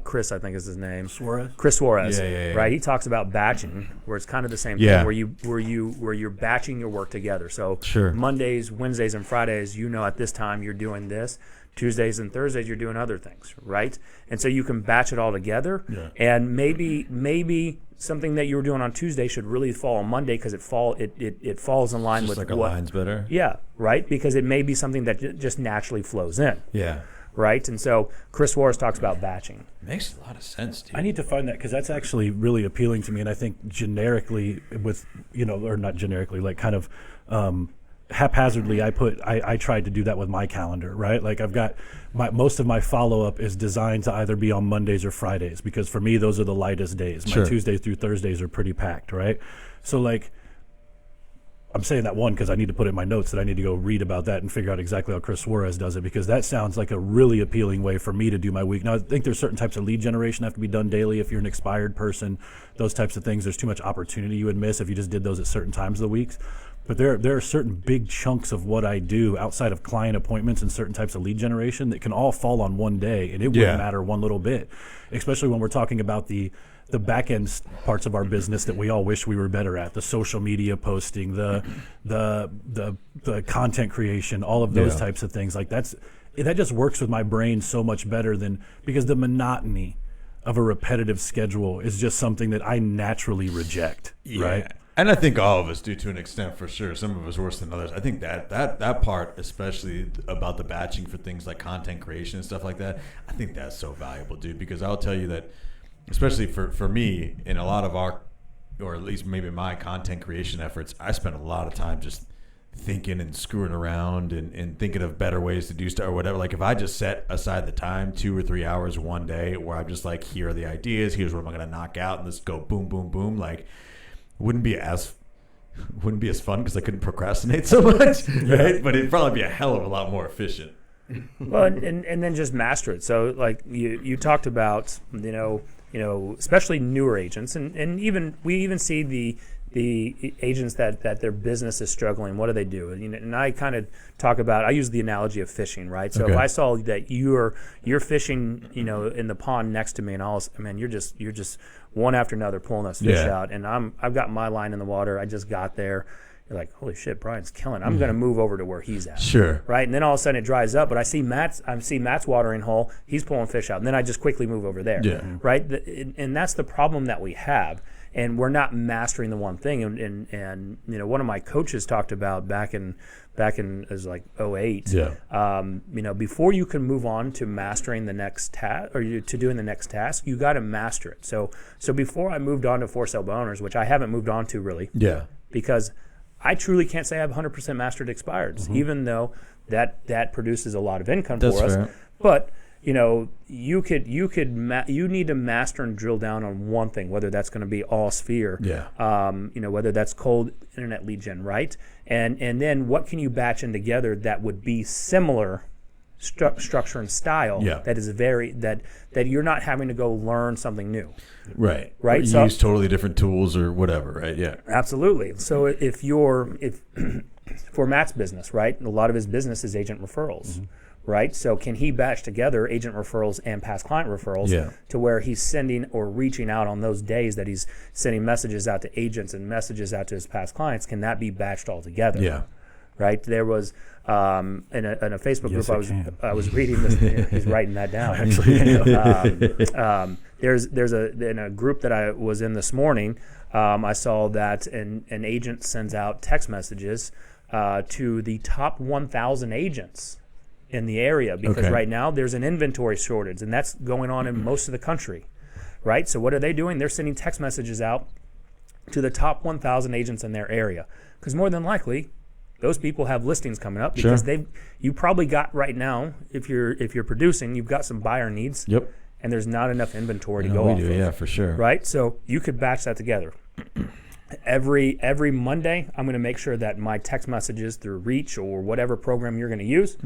A: Chris, I think is his name.
B: Suarez?
A: Chris Suarez.
D: Yeah.
A: Right. He talks about batching, where it's kind of the same
D: Yeah.
A: thing, where you're batching your work together. So
D: Sure.
A: Mondays, Wednesdays, and Fridays, at this time you're doing this. Tuesdays and Thursdays you're doing other things, right? And so you can batch it all together.
D: Yeah.
A: And maybe something that you were doing on Tuesday should really fall on Monday because it falls in line
D: Just
A: with
D: like
A: what.
D: aligns better.
A: Yeah, right. Because it may be something that just naturally flows in.
D: Yeah.
A: Right. And so Chris Suarez talks about batching.
D: Makes a lot of sense, dude.
B: I need to find that because that's actually really appealing to me. And I think generically with, or not generically, like kind of haphazardly, I tried to do that with my calendar, right? Like I've got most of my follow-up is designed to either be on Mondays or Fridays because for me, those are the lightest days. My
D: Sure.
B: Tuesdays through Thursdays are pretty packed, right? So like, I'm saying that one because I need to put it in my notes that I need to go read about that and figure out exactly how Chris Suarez does it because that sounds like a really appealing way for me to do my week. Now, I think there's certain types of lead generation that have to be done daily. If you're an expired person, those types of things, there's too much opportunity you would miss if you just did those at certain times of the weeks. But there are certain big chunks of what I do outside of client appointments and certain types of lead generation that can all fall on one day, and it wouldn't matter one little bit, especially when we're talking about the the back end parts of our business that we all wish we were better at, the social media posting, the content creation, all of those types of things. Like that just works with my brain so much better because the monotony of a repetitive schedule is just something that I naturally reject. Right.
D: And I think all of us do to an extent, for sure. Some of us worse than others. I think that part, especially about the batching for things like content creation and stuff like that, I think that's so valuable, dude. Because I'll tell you that, especially for me, in a lot of our, or at least maybe my content creation efforts, I spend a lot of time just thinking and screwing around and thinking of better ways to do stuff or whatever. Like if I just set aside the time, 2 or 3 hours one day, where I'm just like, here are the ideas, here's what I'm going to knock out, and let's go boom, boom, boom, like. Wouldn't be as fun because I couldn't procrastinate so much, right? But it'd probably be a hell of a lot more efficient.
A: Well, and then just master it. So like you talked about, especially newer agents, and we even see the agents that their business is struggling. What do they do? And I kind of talk about, I use the analogy of fishing, right? So if I saw that you're fishing, in the pond next to me, and you're just one after another pulling us fish out, and I've got my line in the water. I just got there. You're like, holy shit, Brian's killing. I'm going to move over to where he's at.
D: Sure.
A: Right, and then all of a sudden it dries up, but I see Matt's watering hole. He's pulling fish out, and then I just quickly move over there.
D: Yeah.
A: Right, and that's the problem that we have. And we're not mastering the one thing. And one of my coaches talked about back in it was like 2008.
D: Yeah.
A: Before you can move on to mastering the next task or to doing the next task, you got to master it. So before I moved on to for sale by owners, which I haven't moved on to really, because I truly can't say I have 100% mastered expireds, even though that produces a lot of income for us.
D: Fair.
A: But you need to master and drill down on one thing, whether that's going to be all sphere, whether that's cold internet lead gen, right? And then what can you batch in together that would be similar structure and style that is that you're not having to go learn something new.
D: Right.
A: Right.
D: You use totally different tools or whatever, right? Yeah.
A: Absolutely. So if for Matt's business, right, a lot of his business is agent referrals. Right, so can he batch together agent referrals and past client referrals to where he's sending or reaching out on those days that he's sending messages out to agents and messages out to his past clients? Can that be batched all together?
D: Yeah.
A: Right. There was in a Facebook group I was reading this. He's writing that down. Actually, there's in a group that I was in this morning. I saw that an agent sends out text messages to the top 1,000 agents in the area because right now there's an inventory shortage, and that's going on in most of the country, right? So what are they doing? They're sending text messages out to the top 1,000 agents in their area because more than likely those people have listings coming up because you probably got right now, if you're producing, you've got some buyer needs, and there's not enough inventory to go off of.
D: Yeah, for sure.
A: Right? So you could batch that together. Every Monday, I'm going to make sure that my text messages through Reach or whatever program you're going to use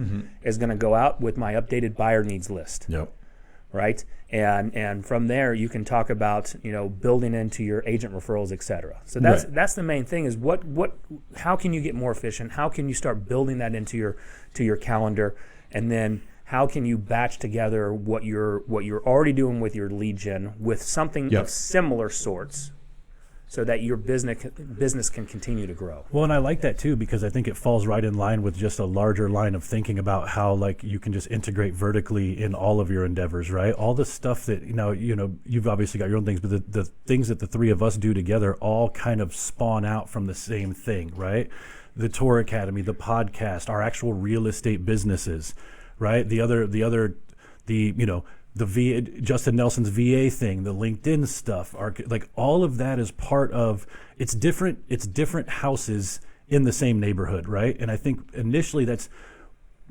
A: is going to go out with my updated buyer needs list. Right, and from there you can talk about building into your agent referrals, etc. So that's the main thing is how can you get more efficient? How can you start building that into your calendar, and then how can you batch together what you're already doing with your lead gen with something of similar sorts, so that your business can continue to grow.
B: Well, and I like that too because I think it falls right in line with just a larger line of thinking about how you can just integrate vertically in all of your endeavors, right? All the stuff that you've obviously got your own things, but the things that the three of us do together all kind of spawn out from the same thing, right? The Tour Academy, the podcast, our actual real estate businesses, right? The Justin Nelson's VA thing, the LinkedIn stuff, all of that is part of it's different houses in the same neighborhood, right? And I think initially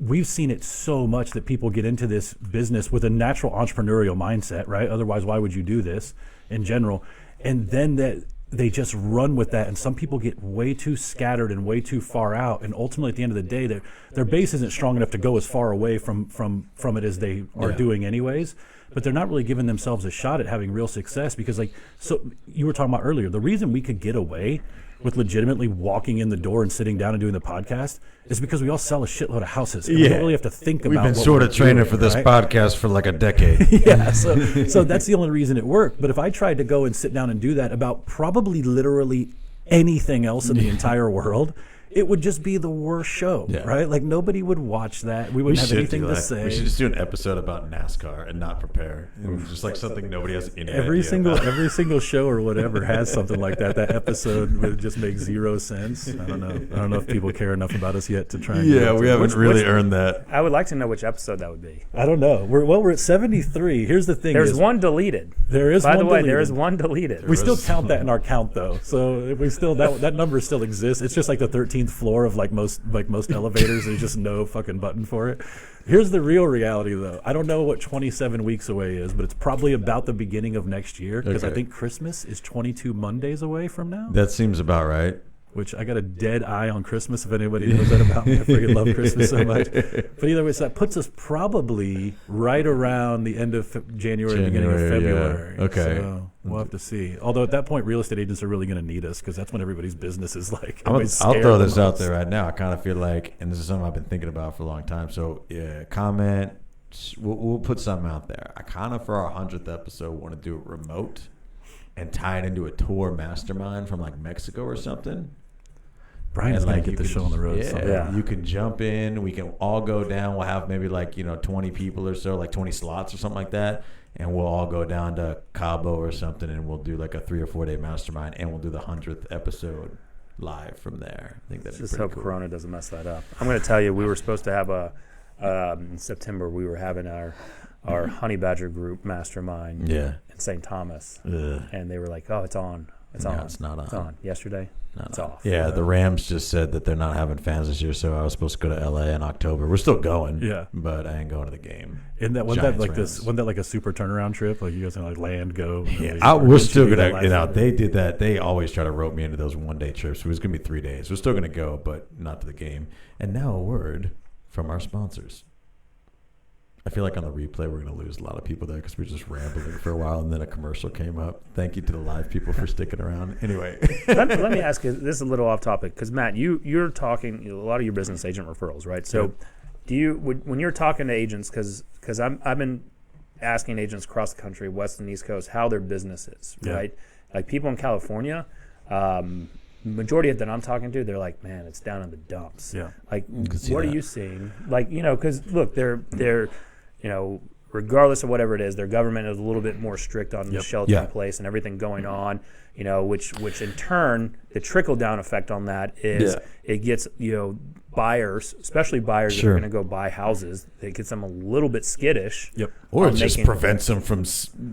B: we've seen it so much that people get into this business with a natural entrepreneurial mindset, right? Otherwise, why would you do this in general? And then that they just run with that, and some people get way too scattered and way too far out, and ultimately at the end of the day their base isn't strong enough to go as far away from it as they are doing anyways, but they're not really giving themselves a shot at having real success because so you were talking about earlier, the reason we could get away with legitimately walking in the door and sitting down and doing the podcast is because we all sell a shitload of houses. And we don't really have to think about.
D: We've been
B: what
D: sort
B: we're
D: of training
B: doing,
D: for this
B: right?
D: podcast for like a decade.
B: Yeah, so that's the only reason it worked. But if I tried to go and sit down and do that about probably literally anything else in the entire world, it would just be the worst show, right? Like nobody would watch that. We wouldn't have anything to say.
D: We should just do an episode about NASCAR and not prepare. And just like something nobody has any
B: Every
D: idea about.
B: single show or whatever has something like that. That episode would just make zero sense. I don't know if people care enough about us yet to try and
D: Yeah, we haven't really earned that.
A: I would like to know which episode that would be.
B: I don't know. We're at 73. Here's the thing.
A: There's one deleted.
B: There is
A: By
B: one
A: the way,
B: deleted.
A: there is one deleted.
B: We still count that in our count though. So if we still that number still exists. It's just like the 13th floor of like most elevators. There's just no fucking button for it. Here's the real reality though. I don't know what 27 weeks away is, but it's probably about the beginning of next year because I think Christmas is 22 Mondays away from now.
D: That seems about right.
B: Which I got a dead eye on Christmas, if anybody knows that about me. I freaking love Christmas so much. But either way, so that puts us probably right around the end of January, beginning of February.
D: Yeah. Okay.
B: So we'll have to see. Although at that point, real estate agents are really going to need us because that's when everybody's business is like.
D: I'll
B: scared
D: throw
B: the
D: this out
B: most.
D: there right now. I kind of feel like, and this is something I've been thinking about for a long time. So comment. We'll put something out there. I kind of, for our 100th episode, want to do it remote and tie it into a tour mastermind from like Mexico or something.
B: Brian's
D: And,
B: going
D: like,
B: to get
D: you
B: the
D: can
B: show on the road.
D: just-
B: someday.
A: Yeah.
D: You can jump in. We can all go down. We'll have maybe like 20 people or so, like 20 slots or something like that, and we'll all go down to Cabo or something, and we'll do like a 3 or 4 day mastermind, and we'll do the 100th episode live from there. I think that'd be
A: Just
D: pretty
A: hope
D: cool.
A: Corona doesn't mess that up. I'm going to tell you, we were supposed to have in September, we were having our Honey Badger group mastermind
D: Yeah.
A: in St. Thomas.
D: Ugh.
A: And they were like, oh, it's on. It's
D: No,
A: on.
D: it's not
A: It's
D: on.
A: on. Yesterday, it's off.
D: Yeah, the Rams just said that they're not having fans this year, so I was supposed to go to LA in October. We're still going,
B: Yeah.
D: but I ain't going to the game.
B: Wasn't that
D: Giants,
B: like
D: Rams.
B: wasn't that like a super turnaround trip? Like you guys can like land, go. and
D: Yeah,
B: leave?
D: we're
B: Or didn't
D: still
B: you do that
D: gonna.
B: last
D: They
B: year?
D: did that. They always try to rope me into those 1 day trips. So it was gonna be 3 days. We're still gonna go, but not to the game. And now a word from our sponsors. I feel like on the replay we're gonna lose a lot of people there because we were just rambling for a while, and then a commercial came up. Thank you to the live people for sticking around. Anyway,
A: let me ask you, this is a little off topic, because Matt, you're talking a lot of your business agent referrals, right? So do you, when you're talking to agents, because I've been asking agents across the country, West and East Coast, how their business is, right? Like people in California, majority of that I'm talking to, they're like, man, it's down in the dumps.
B: Yeah.
A: Like,
D: see
A: what are
D: that.
A: you seeing? Like, because look, they're regardless of whatever it is, their government is a little bit more strict on the shelter
D: Yeah.
A: in place and everything going on, which in turn, the trickle down effect on that is it gets, buyers, especially buyers that
D: Sure.
A: are going to go buy houses, it gets them a little bit skittish.
B: Yep.
D: or it
A: on
D: just
A: making-
D: prevents them from.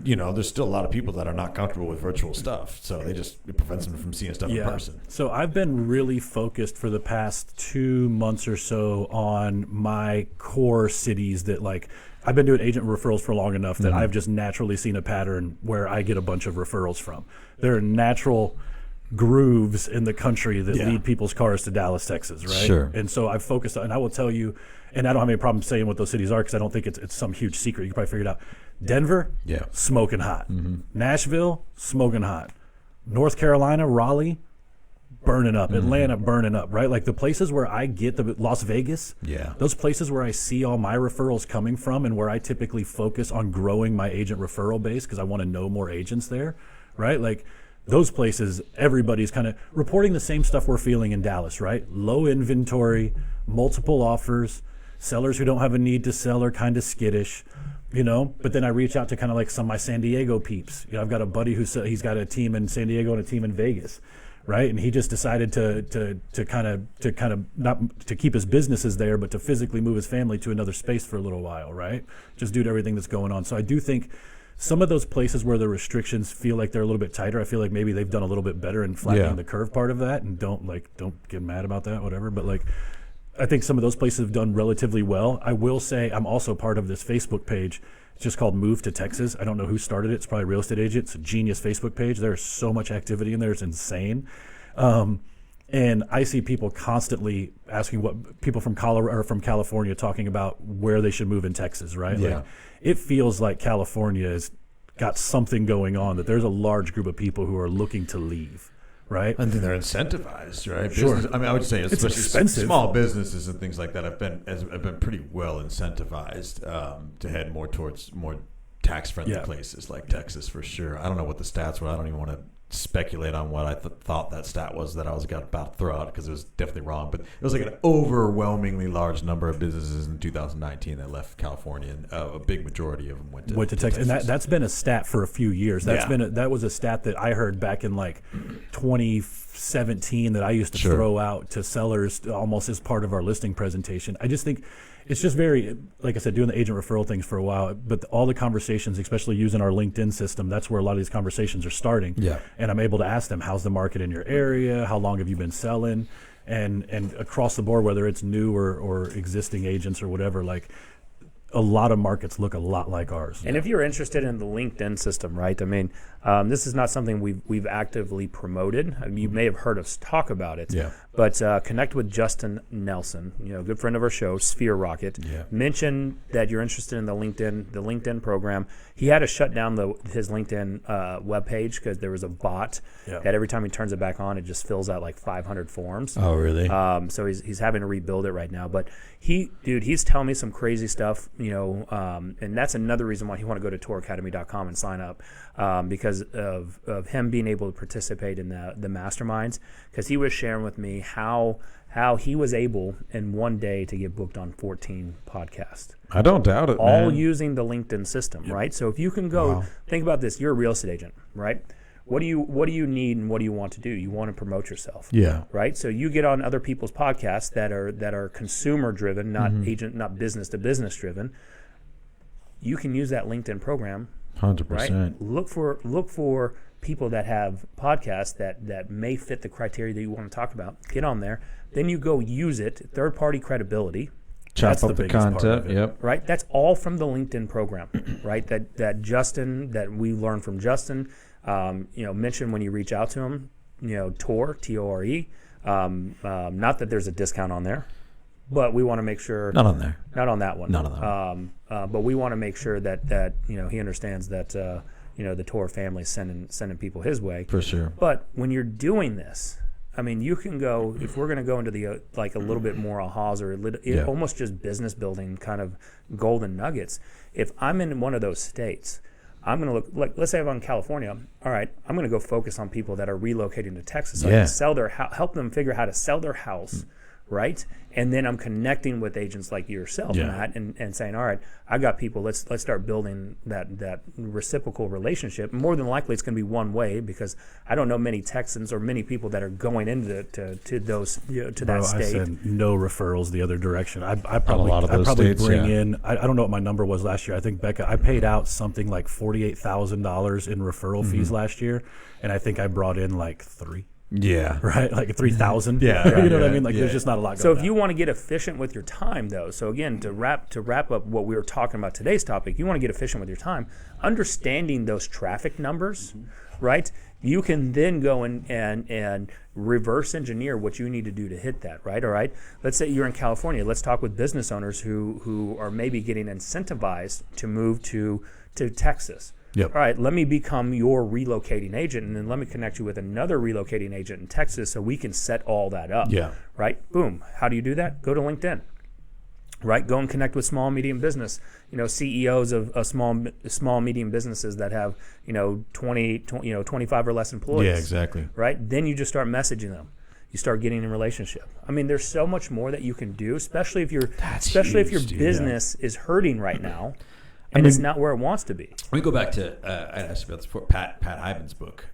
D: There's still a lot of people that are not comfortable with virtual stuff, so it prevents them from seeing stuff in person.
B: So I've been really focused for the past 2 months or so on my core cities that like I've been doing agent referrals for long enough that I've just naturally seen a pattern where I get a bunch of referrals from. There are natural grooves in the country that lead people's cars to Dallas, Texas, right?
D: Sure.
B: And so I've focused on, and I will tell you, and I don't have any problem saying what those cities are because I don't think it's some huge secret. You can probably figure it out. Denver, smoking hot. Nashville, smoking hot. North Carolina, Raleigh, burning up. Atlanta, burning up, right? Like the places where I get Las Vegas, those places where I see all my referrals coming from and where I typically focus on growing my agent referral base because I want to know more agents there, right? Like those places, everybody's kind of reporting the same stuff we're feeling in Dallas, right? Low inventory, multiple offers, sellers who don't have a need to sell are kind of skittish. But then I reach out to kind of like some of my San Diego peeps. I've got a buddy who said he's got a team in San Diego and a team in Vegas, right? And he just decided to kind of not to keep his businesses there, but to physically move his family to another space for a little while, right? Just due to everything that's going on. So I do think some of those places where the restrictions feel like they're a little bit tighter, I feel like maybe they've done a little bit better in flattening the curve part of that, and don't get mad about that, whatever. But like, I think some of those places have done relatively well. I will say I'm also part of this Facebook page. It's just called Move to Texas. I don't know who started it. It's probably a real estate agent. It's a genius Facebook page. There's so much activity in there. It's insane. And I see people constantly asking what people from Colorado or from California talking about where they should move in Texas, right?
D: Yeah.
B: Like, it feels like California has got something going on, that there's a large group of people who are looking to leave, right?
D: I think they're incentivized, right?
B: Sure.
D: I mean, I would say especially
B: expensive.
D: small businesses and things like that have been pretty well incentivized to head more towards more tax-friendly places like Texas for sure. I don't know what the stats were. I don't even want to speculate on what I thought that stat was that I was about to throw out because it was definitely wrong. But it was like an overwhelmingly large number of businesses in 2019 that left California, and a big majority of them went to
B: Texas. And that's been a stat for a few years. That was a stat that I heard back in like 2017 that I used to throw out to sellers almost as part of our listing presentation. I just think it's just very, like I said, doing the agent referral things for a while, but all the conversations, especially using our LinkedIn system, that's where a lot of these conversations are starting.
D: Yeah.
B: And I'm able to ask them, how's the market in your area? How long have you been selling? And across the board, whether it's new or existing agents or whatever, like a lot of markets look a lot like ours.
A: And if you're interested in the LinkedIn system, right? I mean, this is not something we've actively promoted. I mean, you may have heard us talk about it.
D: Yeah.
A: But connect with Justin Nelson, good friend of our show, Sphere Rocket.
D: Yeah.
A: Mention that you're interested in the LinkedIn program. He had to shut down his LinkedIn webpage because there was a bot that every time he turns it back on, it just fills out like 500 forms.
D: Oh, really?
A: So he's having to rebuild it right now. But he's telling me some crazy stuff, and that's another reason why he want to go to touracademy.com and sign up because of him being able to participate in the masterminds. Because he was sharing with me how he was able in one day to get booked on 14 podcasts.
D: I don't doubt it,
A: all
D: man.
A: using the LinkedIn system, right? So if you can go, think about this. You're a real estate agent, right? What do you need and what do you want to do? You want to promote yourself, right? So you get on other people's podcasts that are consumer driven, not business to business driven. You can use that LinkedIn program,
D: 100%.
A: right? Look for people that have podcasts that may fit the criteria that you want to talk about. Get on there, then you go use it. Third party credibility.
D: Chop up the content. Yep.
A: Right. That's all from the LinkedIn program, right? That Justin, that we learned from Justin. Mention when you reach out to him. Tore, Tore. Not that there's a discount on there, but we want to make sure.
D: Not on there.
A: Not on that one.
D: None of them.
A: But we want to make sure that he understands that the Tore family is sending people his way
D: For sure.
A: But when you're doing this, I mean, you can go, if we're going to go into the like a little bit more ahas or almost just business building kind of golden nuggets. If I'm in one of those states, I'm going to look, like, let's say I'm in California. All right, I'm going to go focus on people that are relocating to Texas. So I can sell their help them figure out how to sell their house, right? And then I'm connecting with agents like yourself, Matt, and saying, all right, I got people. Let's start building that reciprocal relationship. More than likely, it's going to be one way because I don't know many Texans or many people that are going into to those to that state.
B: I said no referrals the other direction. I probably
D: states,
B: bring in. I don't know what my number was last year. I think Becca, I paid out something like $48,000 in referral fees last year, and I think I brought in like 3.
D: Yeah.
B: Right? Like 3,000.
D: Yeah.
B: You know what I mean? Like there's just not a lot going
A: So
B: on.
A: if you want to get efficient with your time, though, so again, to wrap up what we were talking about today's topic, you want to get efficient with your time, understanding those traffic numbers, right? You can then go and reverse engineer what you need to do to hit that, right? All right. Let's say you're in California. Let's talk with business owners who are maybe getting incentivized to move to Texas.
D: Yep.
A: All right, let me become your relocating agent, and then let me connect you with another relocating agent in Texas so we can set all that up.
D: Yeah.
A: Right? Boom. How do you do that? Go to LinkedIn. Right? Go and connect with small, medium business. CEOs of small, medium businesses that have 25 or less employees.
D: Yeah, exactly.
A: Right? Then you just start messaging them. You start getting in relationship. I mean, there's so much more that you can do, especially if your business is hurting right now. And it's not where it wants to be.
D: Let me go back to I asked about this before. Pat Hyben's book,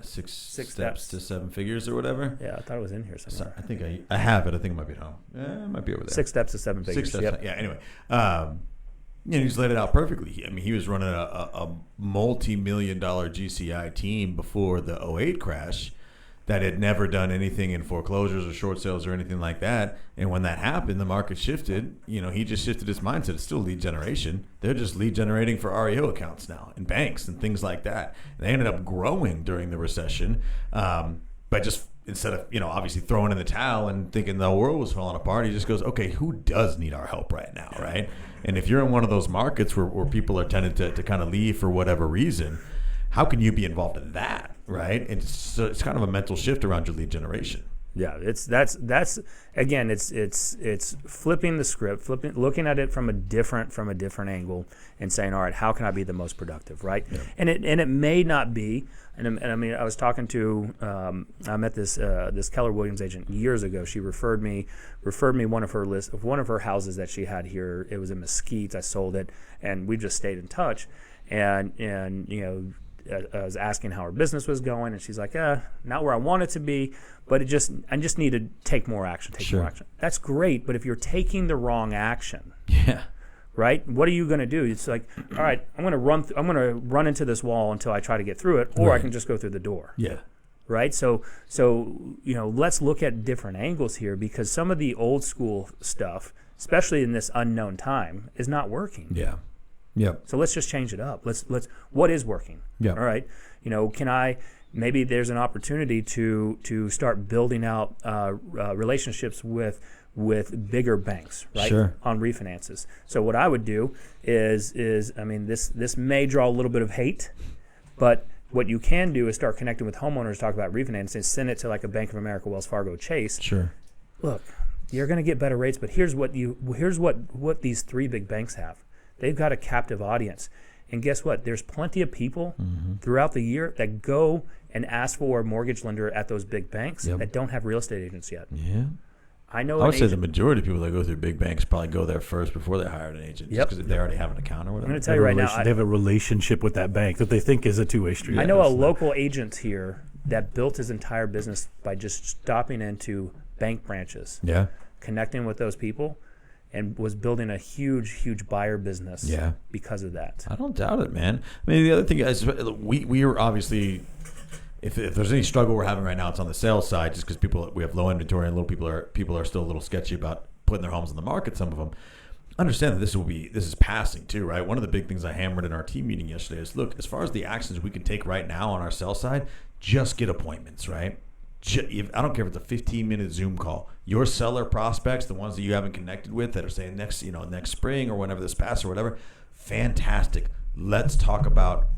D: Six Steps to Seven Figures or whatever.
A: Yeah, I thought it was in here somewhere.
D: I think I have it. I think it might be at home. It might be over there.
A: 6 Steps to 7 Figures.
D: 6 Steps. Yep. Yeah. Anyway, he's laid it out perfectly. I mean, he was running a multi-million-dollar GCI team before the 2008 crash that had never done anything in foreclosures or short sales or anything like that. And when that happened, the market shifted. He just shifted his mindset. It's still lead generation. They're just lead generating for REO accounts now and banks and things like that. And they ended up growing during the recession, but just instead of obviously throwing in the towel and thinking the world was falling apart, he just goes, okay, who does need our help right now, right? And if you're in one of those markets where people are tending to kind of leave for whatever reason, how can you be involved in that? right? It's kind of a mental shift around your lead generation.
A: Yeah, that's again, it's flipping the script, looking at it from a different angle, and saying, all right, how can I be the most productive, right? Yeah. And it may not be, and I mean, I was talking to I met this Keller Williams agent years ago. She referred me one of her houses that she had here. It was in Mesquite. I sold it, and we just stayed in touch, and you know. I was asking how her business was going, and she's like, not where I want it to be, but I just need to take more action, more action. That's great, but if you're taking the wrong action, right, what are you going to do? It's like, all right, I'm going to run into this wall until I try to get through it, or I can just go through the door.
B: Yeah.
A: Right? So you know, let's look at different angles here, because some of the old school stuff, especially in this unknown time, is not working.
D: Yeah. Yeah.
A: So let's just change it up. Let's what is working?
D: Yeah.
A: All right. You know, maybe there's an opportunity to start building out relationships with bigger banks, right?
D: Sure.
A: On refinances. So what I would do is I mean, this may draw a little bit of hate, but what you can do is start connecting with homeowners, talk about refinancing, send it to like a Bank of America, Wells Fargo, Chase.
D: Sure.
A: Look, you're going to get better rates, but here's what these three big banks have. They've got a captive audience. And guess what? There's plenty of people throughout the year that go and ask for a mortgage lender at those big banks that don't have real estate agents yet.
D: Yeah.
A: I know.
D: I would say the majority of people that go through big banks probably go there first before they hire an agent. Yep. Because they already have an account or whatever.
A: I'm going to tell you right now.
B: They have a relationship with that bank that they think is a two-way street.
A: I know a local agent here that built his entire business by just stopping into bank branches, connecting with those people, and was building a huge buyer business because of that.
D: I don't doubt it, man. I mean, the other thing is we are obviously, if there's any struggle we're having right now, it's on the sales side, just because we have low inventory and people are still a little sketchy about putting their homes on the market, some of them. Understand that this is passing too, right? One of the big things I hammered in our team meeting yesterday is, look, as far as the actions we can take right now on our sales side, just get appointments, right? I don't care if it's a 15-minute Zoom call. Your seller prospects, the ones that you haven't connected with that are saying next spring or whenever this passes or whatever, fantastic. Let's talk about,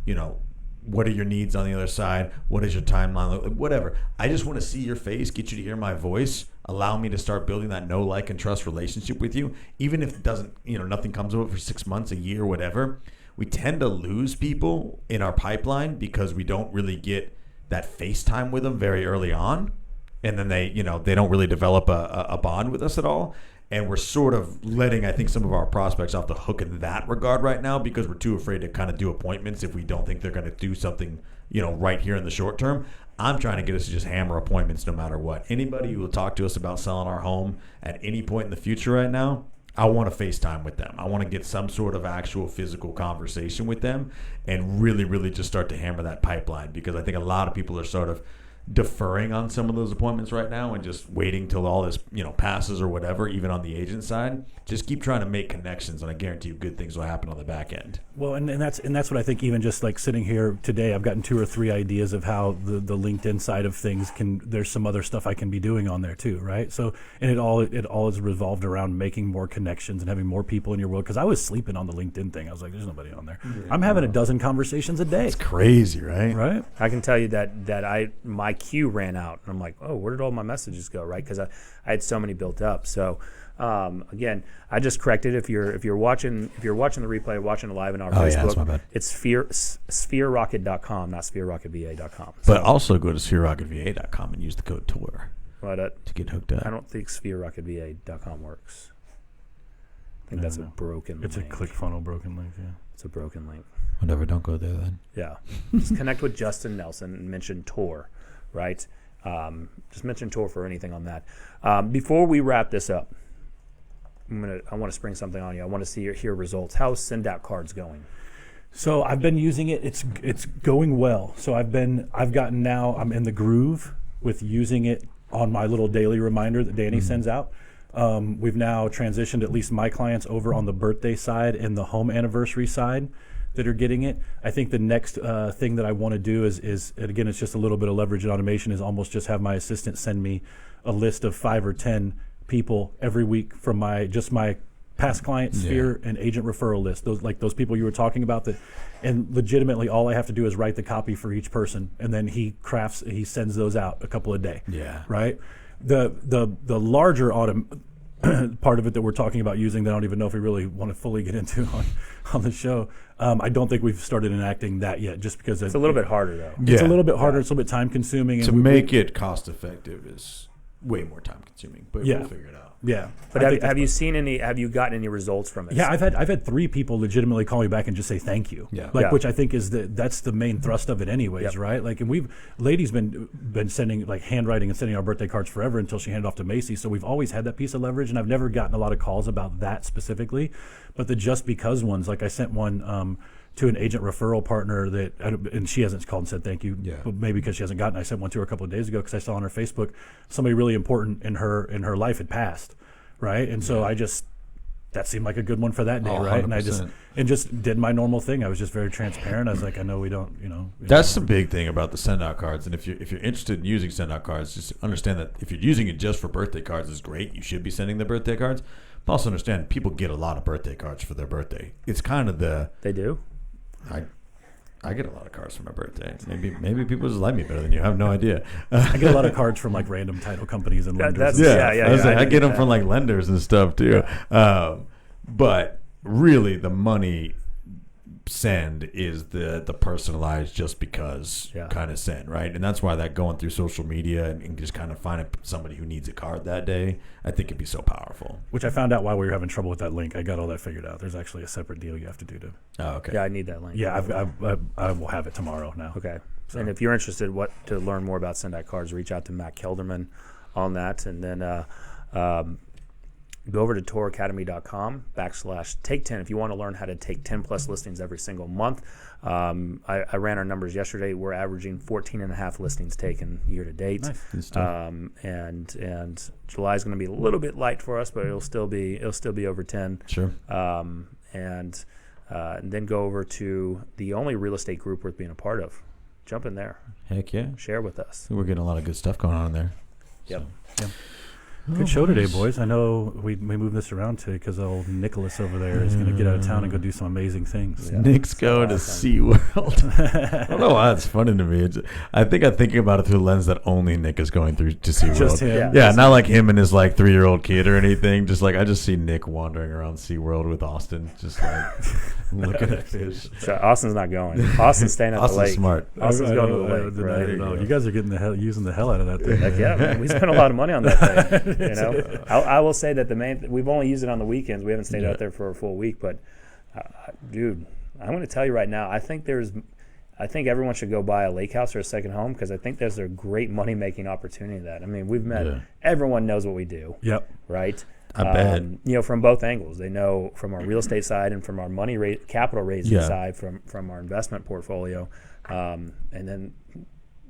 D: what are your needs on the other side? What is your timeline? Whatever. I just want to see your face, get you to hear my voice, allow me to start building that know, like, and trust relationship with you. Even if it doesn't, nothing comes of it for 6 months, a year, whatever. We tend to lose people in our pipeline because we don't really get that FaceTime with them very early on, and then they don't really develop a bond with us at all, and we're sort of letting, I think, some of our prospects off the hook in that regard right now because we're too afraid to kind of do appointments if we don't think they're going to do something right here in the short term. I'm trying to get us to just hammer appointments no matter what. Anybody who will talk to us about selling our home at any point in the future right now, I want to FaceTime with them. I want to get some sort of actual physical conversation with them and really, really just start to hammer that pipeline, because I think a lot of people are sort of deferring on some of those appointments right now and just waiting till all this passes or whatever, even on the agent side. Just keep trying to make connections, and I guarantee you good things will happen on the back end.
B: Well, and that's what I think. Even just like sitting here today, I've gotten 2 or 3 ideas of how the LinkedIn side of things there's some other stuff I can be doing on there too, right? So, and it all is revolved around making more connections and having more people in your world, because I was sleeping on the LinkedIn thing. I was like, there's nobody on there. Yeah. I'm having a dozen conversations a day.
D: It's crazy, right?
B: Right.
A: I can tell you that my queue ran out, and I'm like, oh, where did all my messages go, right? Because I had so many built up. So again, I just corrected. If you're watching the replay, watching it live in our Facebook,
D: that's my bad.
A: It's sphererocket.com, not sphererocketva.com.
D: But also go to sphererocketva.com and use the code TOUR
A: to
D: get hooked up.
A: I don't think sphererocketva.com works. I think that's a broken
B: link. It's a ClickFunnels broken link, yeah.
A: It's a broken link.
D: Whatever, don't go there then.
A: Yeah. Just connect with Justin Nelson and mention TOUR, right? Just mention TOUR for anything on that. Before we wrap this up, I want to spring something on you. I want to hear results. How's send out cards going?
B: So I've been using it. It's going well. So I'm in the groove with using it on my little daily reminder that Danny sends out. We've now transitioned at least my clients over on the birthday side and the home anniversary side that are getting it. I think the next thing that I want to do is, and again, it's just a little bit of leverage and automation, is almost just have my assistant send me a list of 5 or 10 people every week from my past client sphere and agent referral list. Those people you were talking about that, and legitimately all I have to do is write the copy for each person, and then he sends those out a couple a day.
D: Yeah.
B: Right. The larger part of it that we're talking about using that I don't even know if we really want to fully get into on the show. I don't think we've started enacting that yet, just because
A: It's a little bit harder though.
B: it's a little bit harder. It's a little bit time consuming.
D: To make it cost effective is way more time consuming, but
B: Yeah.
D: we'll figure it out.
B: Yeah.
A: But have you gotten any results from it?
B: Yeah, I've had 3 people legitimately call me back and just say thank you.
D: Yeah.
A: Yeah.
B: Which I think is that's the main thrust of it anyways,
A: Yep.
B: right? Like, and ladies been sending like handwriting and sending our birthday cards forever until she handed off to Macy. So we've always had that piece of leverage, and I've never gotten a lot of calls about that specifically. But the just because ones, like I sent one to an agent referral partner and she hasn't called and said thank you, but maybe because she hasn't gotten. I sent one to her a couple of days ago because I saw on her Facebook somebody really important in her life had passed. Right. And so that seemed like a good one for that day. Right.
D: 100%.
B: And I just did my normal thing. I was just very transparent. I was like, I know we don't,
D: That's the big thing about the send out cards. And if you're interested in using send out cards, just understand that if you're using it just for birthday cards, it's great. You should be sending the birthday cards. But also understand people get a lot of birthday cards for their birthday. It's kind of
A: They do?
D: I get a lot of cards for my birthday. Maybe people just like me better than you. I have no idea.
B: I get a lot of cards from like random title companies and lenders.
D: I get them from like lenders and stuff too. But really, the money send is the personalized just because kind of send, right? And that's why that going through social media and just kind of finding somebody who needs a card that day, I think it'd be so powerful.
B: Which I found out while we were having trouble with that link. I got all that figured out. There's actually a separate deal you have to do to.
D: Oh, okay.
A: Yeah, I need that link.
B: Yeah, I will have it tomorrow now.
A: Okay. So. And if you're interested to learn more about send out cards, reach out to Matt Kelderman on that, and then go over to touracademy.com/take10 if you want to learn how to take 10 plus listings every single month. I ran our numbers yesterday. We're averaging 14.5 listings taken year to date.
B: Nice.
A: And July is going to be a little bit light for us, but it'll still be over 10.
D: Sure.
A: And then go over to the only real estate group worth being a part of. Jump in there.
D: Heck yeah.
A: Share with us.
D: We're getting a lot of good stuff going on in there.
A: Yep.
B: Yep. Good show today, boys. I know we move this around today because old Nicholas over there is going to get out of town and go do some amazing things.
D: Yeah. Nick's going to SeaWorld. I don't know why it's funny to me. I think I'm thinking about it through the lens that only Nick is going through to SeaWorld.
B: Just him.
D: Yeah, not like him and his like 3-year-old kid or anything. Just like I just see Nick wandering around SeaWorld with Austin, just like looking at fish.
A: So Austin's not going. Austin's staying at the lake.
D: Austin's smart.
A: Austin's going to the lake. Right?
B: You guys are using the hell out of that thing.
A: Heck yeah, man. We spent a lot of money on that thing. You know, I will say that we've only used it on the weekends. We haven't stayed out there for a full week. But, dude, I'm going to tell you right now. I think everyone should go buy a lake house or a second home because I think there's a great money making opportunity in that. I mean, we've met. Everyone knows what we do.
B: Yep.
A: Right.
D: I bet.
A: From both angles. They know from our real estate side and from our capital raising side from our investment portfolio, and then.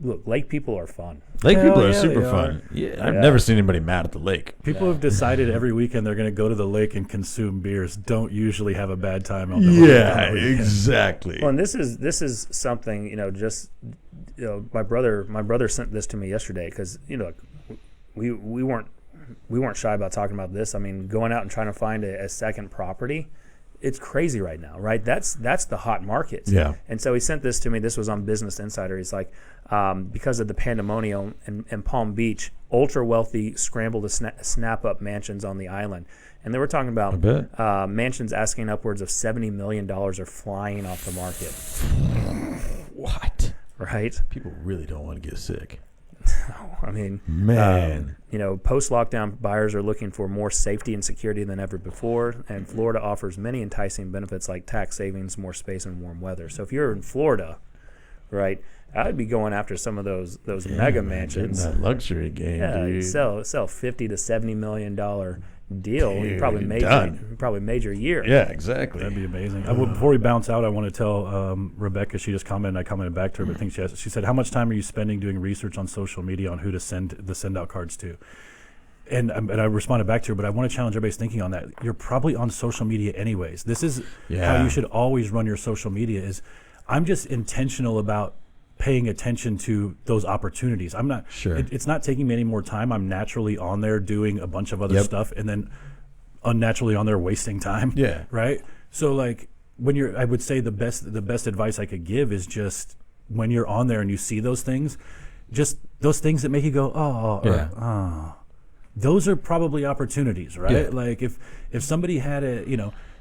A: Look, lake people are fun.
D: Lake people are super fun. Yeah, I've never seen anybody mad at the lake.
B: People have decided every weekend they're going to go to the lake and consume beers. Don't usually have a bad time on the lake.
D: Yeah, exactly.
A: Well, and this is something my brother sent this to me yesterday because we weren't shy about talking about this. I mean, going out and trying to find a second property. It's crazy right now, right? That's the hot market.
D: Yeah.
A: And so he sent this to me. This was on Business Insider. He's like, because of the pandemonium in Palm Beach, ultra wealthy scramble to snap up mansions on the island. And they were talking about mansions asking upwards of $70 million are flying off the market.
D: What?
A: Right?
D: People really don't want to get sick.
A: I mean,
D: man,
A: post-lockdown buyers are looking for more safety and security than ever before, and Florida offers many enticing benefits like tax savings, more space, and warm weather. So if you're in Florida, right, I'd be going after some of those mega mansions.
D: That luxury game, dude.
A: Sell $50 to $70 million deal.
D: Dude,
A: probably major year.
D: Yeah, exactly.
B: That'd be amazing. Before we bounce out, I want to tell Rebecca. She just commented. I commented back to her, but I think she said, "How much time are you spending doing research on social media on who to send the send out cards to?" And I responded back to her, but I want to challenge everybody's thinking on that. You're probably on social media anyways. This is how you should always run your social media. I'm just intentional about paying attention to those opportunities. I'm not sure. It's not taking me any more time. I'm naturally on there doing a bunch of other stuff, and then unnaturally on there wasting time.
D: Yeah.
B: Right. So like I would say the best advice I could give is just when you're on there and you see those things, just those things that make you go, oh,
D: Yeah.
B: or, oh. Those are probably opportunities, right?
D: Yeah.
B: Like if somebody had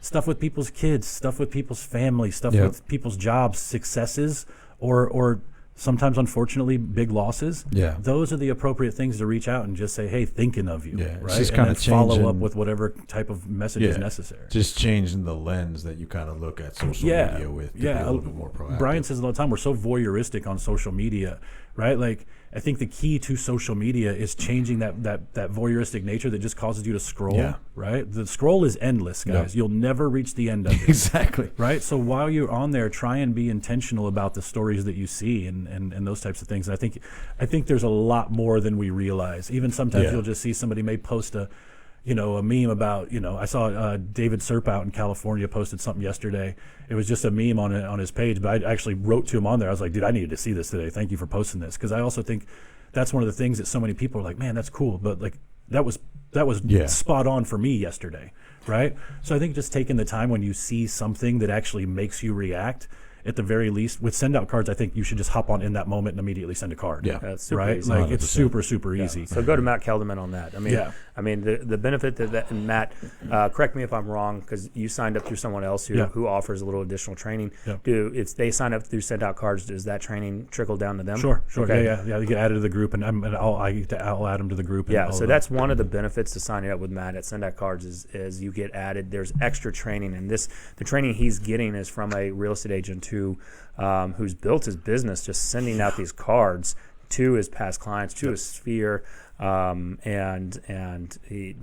B: stuff with people's kids, stuff with people's family, stuff
D: Yep.
B: with people's jobs, successes, or sometimes unfortunately big losses.
D: Yeah.
B: Those are the appropriate things to reach out and just say, hey, thinking of you.
D: Yeah, it's
B: Right.
D: just
B: And
D: kinda
B: then follow up
D: changing-
B: with whatever type of message is necessary.
E: Just changing the lens that you kind of look at social media with. To be a little bit more proactive.
B: Brian says it all the time, we're so voyeuristic on social media, right? Like, I think the key to social media is changing that voyeuristic nature that just causes you to scroll,
D: Yeah.
B: right? The scroll is endless, guys.
D: Yeah.
B: You'll never reach the end of it.
D: Exactly.
B: Right. So while you're on there, try and be intentional about the stories that you see and those types of things. And I think there's a lot more than we realize. Even sometimes
D: Yeah.
B: you'll just see somebody may post a meme about, I saw David Serp out in California posted something yesterday. It was just a meme on his page, but I actually wrote to him on there. I was like, dude, I needed to see this today. Thank you for posting this. Because I also think that's one of the things that so many people are like, man, that's cool. But like that was
D: Yeah.
B: spot on for me yesterday. Right. So I think just taking the time when you see something that actually makes you react, at the very least, with send out cards, I think you should just hop on in that moment and immediately send a card.
D: Yeah.
A: That's super
B: Right.
A: easy.
B: Like it's
D: 100%.
B: super easy.
A: So go to Matt Kelderman on that.
B: Yeah.
A: The benefit that and Matt, correct me if I'm wrong, because you signed up through someone else who offers a little additional training.
B: Yeah.
A: If they sign up through send out cards, does that training trickle down to them?
B: Sure.
A: Okay.
B: Yeah. They get added to the group, and I'll add them to the group. And
A: Yeah,
B: all
A: so
B: of
A: that's one of the benefits to signing up with Matt at Send Out Cards is you get added. There's extra training, and the training he's getting is from a real estate agent who's built his business just sending out these cards to his past clients, to his sphere, and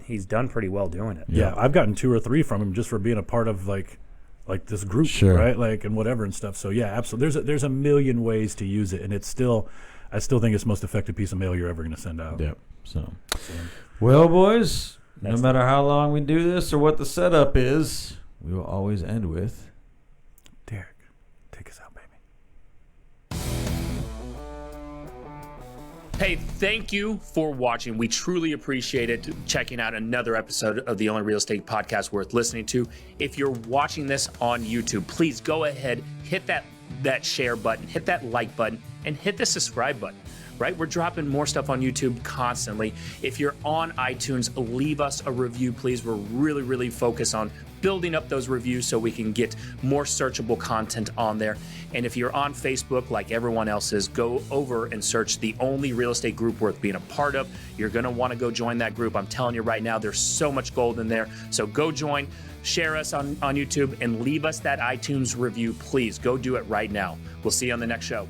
A: he's done pretty well doing it.
B: Yeah, I've gotten 2 or 3 from him just for being a part of like this group,
E: Sure.
B: right? Like and whatever and stuff. So yeah, absolutely. There's a million ways to use it, and I still think it's the most effective piece of mail you're ever going to send out.
E: Yep. So, well, boys, no matter how long we do this or what the setup is, we will always end with
B: Derek, take us out, baby.
A: Hey, thank you for watching. We truly appreciate it, checking out another episode of the Only Real Estate Podcast worth listening to. If you're watching this on YouTube, please go ahead, hit that share button, hit that like button, and hit the subscribe button. Right? We're dropping more stuff on YouTube constantly. If you're on iTunes, leave us a review, please. We're really focused on building up those reviews so we can get more searchable content on there. And if you're on Facebook, like everyone else is, go over and search the Only Real Estate Group worth being a part of. You're going to want to go join that group. I'm telling you right now, there's so much gold in there. So go join, share us on YouTube, and leave us that iTunes review, please. Go do it right now. We'll see you on the next show.